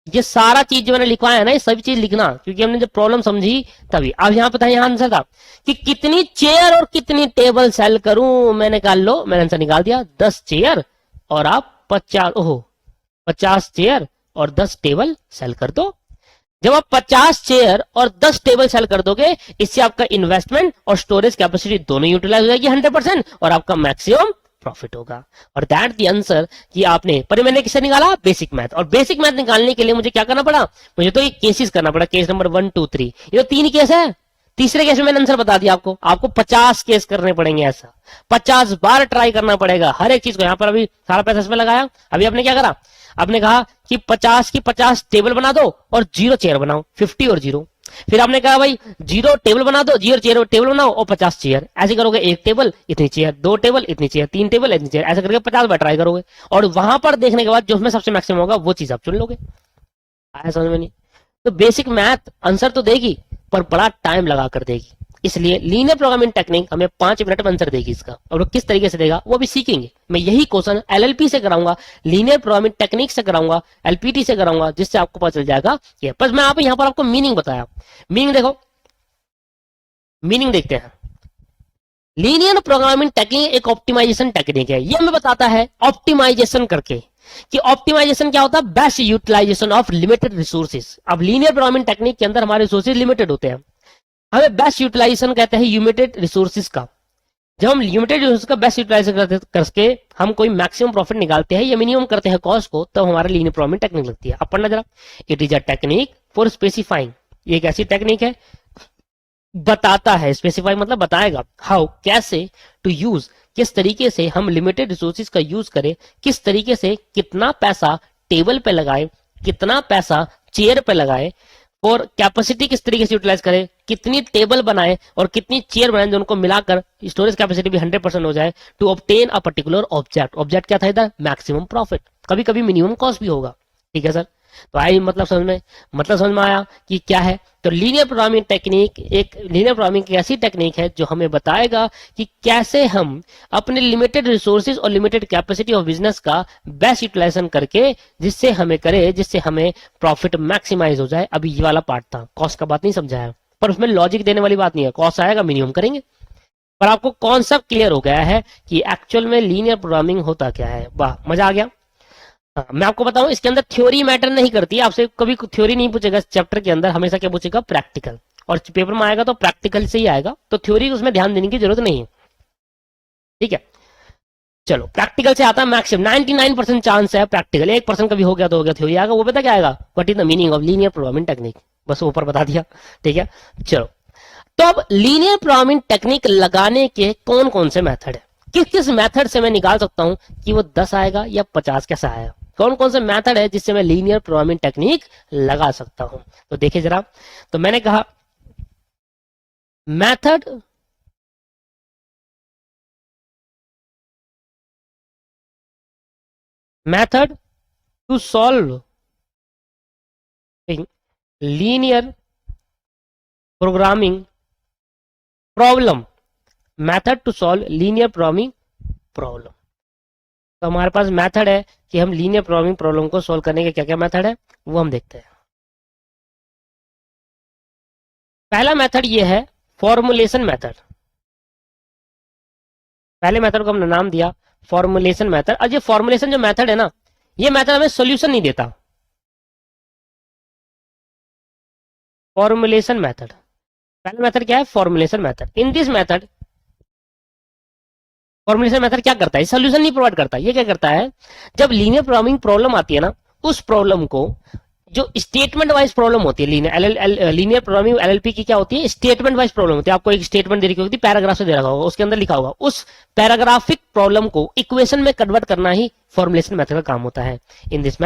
ये सारा चीज जो मैंने लिखवाया है ना, ये सभी चीज लिखना, क्योंकि हमने जब प्रॉब्लम समझी तभी। अब यहाँ पता है, यहाँ आंसर था कि कितनी चेयर और कितनी टेबल सेल करूं। मैंने कहा लो, मैंने आंसर निकाल दिया, 10 चेयर और आप 50 चेयर और 10 टेबल सेल कर दो। जब आप 50 चेयर और 10 टेबल सेल कर दोगे, इससे आपका इन्वेस्टमेंट और स्टोरेज कैपेसिटी दोनों यूटिलाइज हो जाएगी 100%, और आपका मैक्सिमम प्रॉफिट होगा। और दैट द आंसर कि आपने, पर मैंने किससे निकाला? Basic math. और बेसिक मैथ निकालने के लिए मुझे क्या करना पड़ा? मुझे तो ये केसेस करना पड़ा, केस नंबर 1 2 3, ये 3 केस है। तीसरे केस में मैंने आंसर बता दिया आपको 50 केस करने पड़ेंगे, ऐसा 50 बार ट्राई करना पड़ेगा हर एक चीज को। यहाँ पर अभी सारा पैसा इसमें लगाया। अभी आपने क्या करा? आपने कहा कि 50 की 50 टेबल बना दो और 0 चेयर बनाओ, 50 और 0। फिर आपने कहा भाई 0 टेबल बना दो, 0 चेयर टेबल बनाओ और 50 चेयर। ऐसे करोगे, 1 टेबल इतनी चेयर, 2 टेबल इतनी चेयर, 3 टेबल इतनी चेयर, ऐसे करके 50 बार ट्राई करोगे। और वहां पर देखने के बाद जो उसमें सबसे मैक्सिमम होगा वो चीज आप चुन लोगे। आया समझ में? नहीं तो बेसिक मैथ आंसर तो देगी, पर बड़ा टाइम लगा कर देगी। इसलिए लीनियर प्रोग्रामिंग टेक्निक हमें 5 मिनट में आंसर देगी इसका, और वो किस तरीके से देगा वो भी सीखेंगे। मैं यही क्वेश्चन एलएलपी से कराऊंगा, लीनियर प्रोग्रामिंग टेक्निक से कराऊंगा, एलपीटी से कराऊंगा, जिससे आपको पता चल जाएगा कि बस मैं यहाँ पर आपको मीनिंग बताया। मीनिंग देखो, मीनिंग देखते हैं। लीनियर प्रोग्रामिंग टेक्निक एक ऑप्टिमाइजेशन टेक्निक है। ये हमें बताता है ऑप्टिमाइजेशन करके कि ऑप्टिमाइजेशन क्या होता है? Best utilization of limited resources. अब लीनियर प्रोग्रामिंग टेक्निक के अंदर हमारे रिसोर्सेज लिमिटेड होते हैं, हमें बेस्ट यूटिलाइजेशन कहते हैं लिमिटेड रिसोर्सेज का। जब हम लिमिटेड रिसोर्स का बेस्ट यूटिलाइजेशन करके हम कोई मैक्सिमम प्रॉफिट निकालते हैं या मिनिमम करते हैं कॉस्ट को, तब हमारा लीनियर प्रोग्रामिंग टेक्निक लगती है। अब पढ़ना जरा, it is a technique for specifying, ये एक ऐसी टेक्निक है, बताता है, स्पेसिफाई मतलब बताएगा, हाउ कैसे टू यूज, किस तरीके से हम लिमिटेड रिसोर्सेज का यूज करें, किस तरीके से कितना पैसा टेबल पे लगाए, कितना पैसा चेयर पे लगाए, और कैपेसिटी किस तरीके से यूटिलाइज करें, कितनी टेबल बनाए और कितनी चेयर बनाए जो उनको मिलाकर स्टोरेज कैपेसिटी भी 100% हो जाए, to obtain a particular object. Object क्या था इधर? मैक्सिमम प्रॉफिट, कभी कभी मिनिमम कॉस्ट भी होगा। ठीक है सर, तो आई मतलब समझ में आया कि क्या है। तो linear programming technique, linear programming एक ऐसी टेक्निक है जो हमें बताएगा कि कैसे हम अपने लिमिटेड रिसोर्सेज और लिमिटेड कैपेसिटी ऑफ बिजनेस का बेस्ट यूटिलाइजेशन करके जिससे हमें प्रॉफिट मैक्सिमाइज हो जाए। अभी ये वाला पार्ट था, कॉस्ट का बात नहीं समझाया, पर उसमें लॉजिक देने वाली बात नहीं है। कॉस्ट आएगा, मिनिमम करेंगे, पर आपको कॉन्सेप्ट क्लियर हो गया है कि एक्चुअल में लीनियर प्रोग्रामिंग होता क्या है। वाह, मजा आ गया। मैं आपको बताऊं, इसके अंदर थ्योरी मैटर नहीं करती। आपसे कभी थ्योरी नहीं पूछेगा चैप्टर के अंदर, हमेशा क्या पूछेगा? प्रैक्टिकल। और पेपर में आएगा तो प्रैक्टिकल से ही आएगा, तो थ्योरी उसमें ध्यान देने की जरूरत नहीं है। ठीक है, चलो प्रैक्टिकल से आता है मैक्सिमम 99% चांस है प्रैक्टिकल, 1% कभी हो गया तो हो गया, थ्योरी आएगा। वो पता क्या आएगा, what is the meaning of linear programming technique, बस ऊपर बता दिया, ठीक है। चलो, तो अब लीनियर प्रोग्रामिंग टेक्निक लगाने के कौन कौन से मेथड है, किस किस मेथड से मैं निकाल सकता हूं कि वो 10 आएगा या 50 कैसा आएगा, कौन कौन से मेथड है जिससे मैं लीनियर प्रोग्रामिंग टेक्निक लगा सकता हूं। तो देखिए जरा, तो मैंने कहा method method to solve linear programming problem, method to solve linear programming problem. तो हमारे पास मेथड है कि हम लीनियर प्रोग्रामिंग प्रॉब्लम को सॉल्व करने के क्या क्या मेथड है वो हम देखते हैं। पहला मेथड ये है फॉर्मुलेशन मेथड। पहले मेथड को हमने नाम दिया फॉर्मुलेशन मेथड। और ये फॉर्मुलेशन जो मेथड है ना, ये मेथड हमें सॉल्यूशन नहीं देता। फॉर्मुलेशन मेथड, पहला मेथड क्या है, formulation method. In this method, formulation method क्या करता है, सॉल्यूशन नहीं प्रोवाइड करता। ये क्या करता है, जब लीनियर प्रोग्रामिंग प्रॉब्लम आती है ना, उस प्रॉब्लम को, जो स्टेटमेंट वाइज प्रॉब्लम होती है, लीनियर प्रोग्रामिंग एलएलपी की क्या होती है, स्टेटमेंट वाइज प्रॉब्लम होती है। आपको एक स्टेटमेंट दे रखी होती है, पैराग्राफ से दे रखा होगा, उसके अंदर लिखा होगा, उस पैराग्राफिक प्रॉब्लम को इक्वेशन में कन्वर्ट करना ही फॉर्मुलेशन मेथड का काम होता है। In this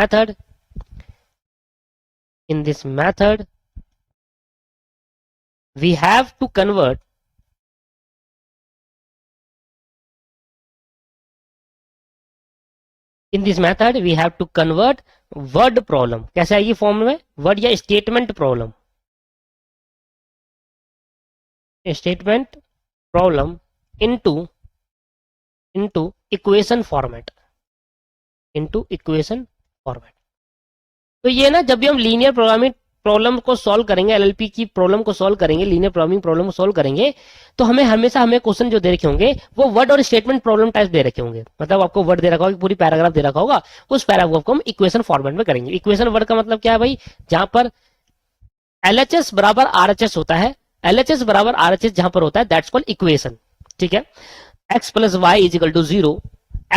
method we have to convert in this method we have to convert word problem. कैसे आएगी फॉर्म में, वर्ड या statement problem, statement problem into equation format, into equation format. तो ये ना, जब भी हम लीनियर प्रोग्रामिंग प्रॉब्लम को सॉल्व करेंगे, एलएलपी की प्रॉब्लम को सॉल्व करेंगे, लीनियर प्रोग्रामिंग प्रॉब्लम को सॉल्व करेंगे, तो हमेशा क्वेश्चन जो दे रखे होंगे वो वर्ड और स्टेटमेंट प्रॉब्लम टाइप दे रखे होंगे। मतलब आपको वर्ड दे रखा होगा, पूरी पैराग्राफ दे रखा होगा, उस पैराग्राफ को हम इक्वेशन फॉर्मेट में करेंगे। इक्वेशन वर्ड का मतलब क्या है भाई, जहां पर एलएचएस बराबर आरएचएस होता है, एलएचएस बराबर आरएचएस जहां पर होता है, दैट्स कॉल्ड इक्वेशन, ठीक है। X plus y is equal to 0,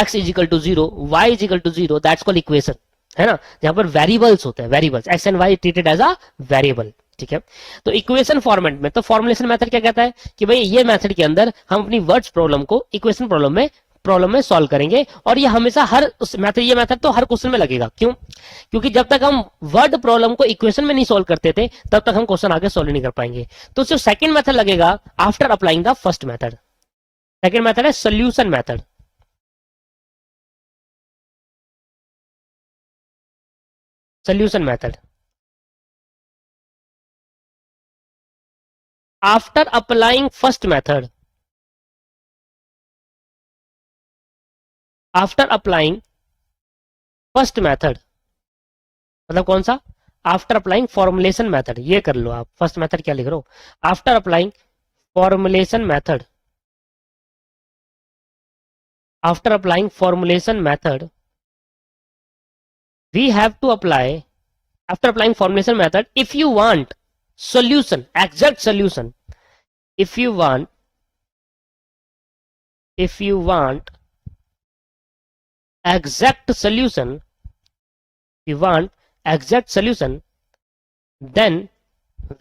x is equal to 0, y is equal to 0, that's called equation, है ना। जहां पर वेरिएबल्स होते हैं, variables x and y treated as a variable, ठीक है। तो इक्वेशन फॉर्मेट में, तो फॉर्मुलेशन मेथड क्या कहता है कि भाई ये मेथड के अंदर हम अपनी वर्ड्स प्रॉब्लम को इक्वेशन प्रॉब्लम में सॉल्व करेंगे। और ये हमेशा हर मेथड, ये मेथड तो हर क्वेश्चन में लगेगा। क्यों, क्योंकि जब तक हम वर्ड प्रॉब्लम को इक्वेशन में नहीं सॉल्व करते थे, तब तक हम क्वेश्चन आगे सॉल्व नहीं कर पाएंगे। तो जो सेकंड मेथड लगेगा after applying the first method, second method है solution method. Solution method, after applying first method, after applying first method, मतलब कौन सा, आफ्टर अप्लाइंग फॉर्मुलेशन मेथड। ये कर लो आप, फर्स्ट मेथड क्या लिख रहे हो, after applying formulation method, after applying formulation method we have to apply, after applying formulation method, if you want solution, exact solution, if you want exact solution, if you want exact solution, then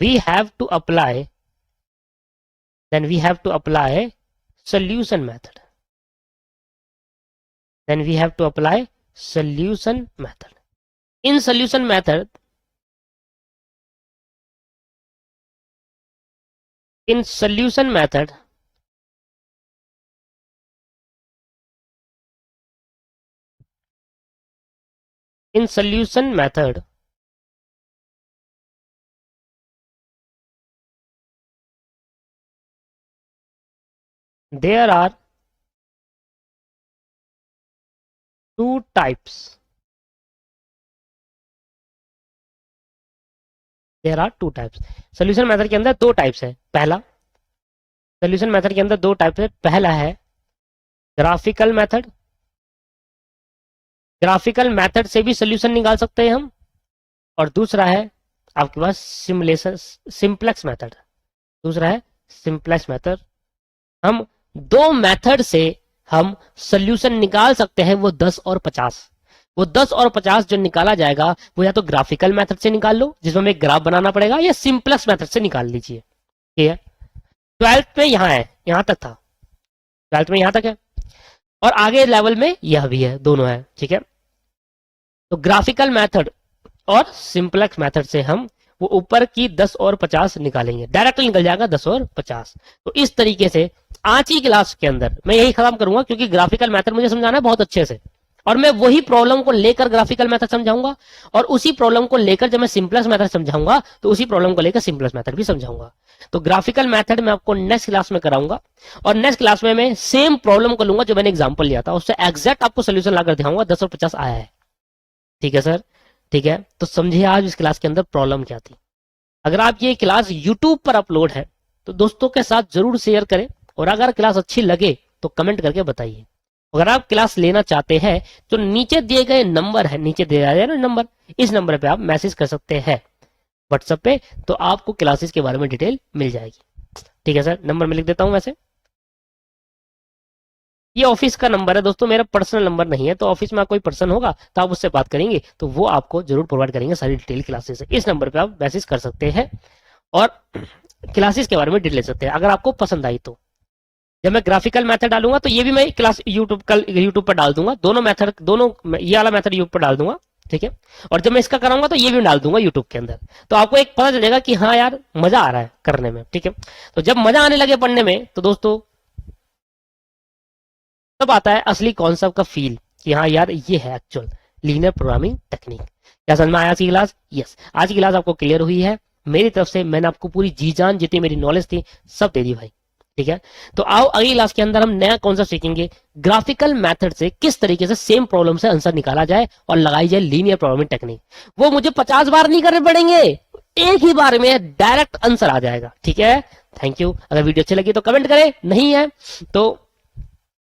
we have to apply solution method, then we have to apply solution method. In solution method, in solution method, in solution method, there are two types. There are two types. Solution method के अंदर दो टाइप्स है। पहला, सोल्यूशन मेथड के अंदर दो टाइप्स है। पहला है ग्राफिकल मेथड, ग्राफिकल मेथड से भी सोल्यूशन निकाल सकते हैं हम। और दूसरा है आपके पास सिमुलेशन, सिंप्लेक्स मेथड, दूसरा है सिंप्लेक्स मेथड। हम दो मेथड से हम सोल्यूशन निकाल सकते हैं वो 10 और 50। वो 10 और 50 जो निकाला जाएगा वो या तो ग्राफिकल मेथड से निकाल लो जिसमें हमें ग्राफ बनाना पड़ेगा, या सिंपलेस्ट मेथड से निकाल लीजिए। ठीक है, 12th में यहाँ है, यहाँ तक था, 12th में यहाँ तक है, और आगे लेवल में यह भी है, दोनों है। ठीक है, तो ग्राफिकल मेथड और सिंपलेक्स मेथड से हम वो ऊपर की 10 और 50 निकालेंगे, डायरेक्ट निकल जाएगा 10 और 50। तो इस तरीके से आज की क्लास के अंदर मैं यही खत्म करूंगा, क्योंकि ग्राफिकल मेथड मुझे समझाना है बहुत अच्छे से, और मैं वही प्रॉब्लम को लेकर ग्राफिकल मेथड समझाऊंगा, और उसी प्रॉब्लम को लेकर जब मैं सिंपलेस्ट मेथड समझाऊंगा तो उसी प्रॉब्लम को लेकर सिंपलेस्ट मेथड भी समझाऊंगा। तो ग्राफिकल मेथड मैं आपको नेक्स्ट क्लास में कराऊंगा, और नेक्स्ट क्लास में मैं सेम प्रॉब्लम को लूंगा जो मैंने एग्जांपल लिया था, उससे एग्जैक्ट आपको सोल्यूशन लाकर दिखाऊंगा, 10 और 50 आया है। ठीक है सर, ठीक है, तो समझिए आज इस क्लास के अंदर प्रॉब्लम क्या थी। अगर आप ये क्लास यूट्यूब पर अपलोड है तो दोस्तों के साथ जरूर शेयर करें, और अगर क्लास अच्छी लगे तो कमेंट करके बताइए। अगर आप क्लास लेना चाहते हैं तो नीचे दिए गए नंबर है, नीचे दिया गया ना नंबर, इस नंबर पे आप मैसेज कर सकते हैं व्हाट्सएप पे, तो आपको क्लासेस के बारे में डिटेल मिल जाएगी। ठीक है सर, नंबर मैं लिख देता हूं। वैसे ये ऑफिस का नंबर है दोस्तों, मेरा पर्सनल नंबर नहीं है, तो ऑफिस में कोई पर्सन होगा तो आप उससे बात करेंगे तो वो आपको जरूर प्रोवाइड करेंगे सारी डिटेल क्लासेस। इस नंबर पे आप मैसेज कर सकते हैं और क्लासेस के बारे में डिटेल ले सकते हैं अगर आपको पसंद आई तो। जब मैं ग्राफिकल मेथड डालूंगा तो ये भी मैं क्लास यूट्यूब पर डाल दूंगा, दोनों मेथड, दोनों ये वाला मेथड यूट्यूब पर डाल दूंगा। ठीक है, और जब मैं इसका कराऊंगा तो ये भी डाल दूंगा यूट्यूब के अंदर, तो आपको एक पता चलेगा कि हाँ यार मजा आ रहा है करने में। ठीक है, तो जब मजा आने लगे पढ़ने में तो दोस्तों तब आता है असली कॉन्सेप्ट का फील कि हाँ यार ये है एक्चुअल लीनियर प्रोग्रामिंग टेक्निक। क्या समझ में आया आज की क्लास? यस, आज की क्लास आपको क्लियर हुई है। मेरी तरफ से मैंने आपको पूरी जी जान जितनी मेरी नॉलेज थी सब दे दी भाई। ठीक है, तो आओ अगली क्लास के अंदर हम नया कॉन्सेप्ट सीखेंगे, ग्राफिकल मेथड से किस तरीके से सेम प्रॉब्लम से आंसर निकाला जाए और लगाई जाए लीनियर प्रोग्रामिंग टेक्निक। वो मुझे 50 बार नहीं करने पड़ेंगे, एक ही बार में डायरेक्ट आंसर आ जाएगा। ठीक है, थैंक यू। अगर वीडियो अच्छी लगी तो कमेंट करें, नहीं है तो,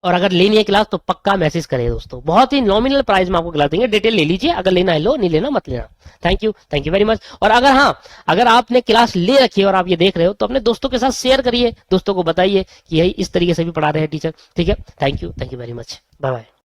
और अगर लेनी है क्लास तो पक्का मैसेज करें दोस्तों, बहुत ही नॉमिनल प्राइस में आपको क्लास देंगे, डिटेल ले लीजिए, अगर लेना है लो, नहीं लेना मत लेना। Thank you very much. और अगर हाँ, अगर आपने क्लास ले रखी है और आप ये देख रहे हो तो अपने दोस्तों के साथ शेयर करिए, दोस्तों को बताइए कि यही इस तरीके से भी पढ़ा रहे हैं टीचर। ठीक है, thank you very much, bye bye.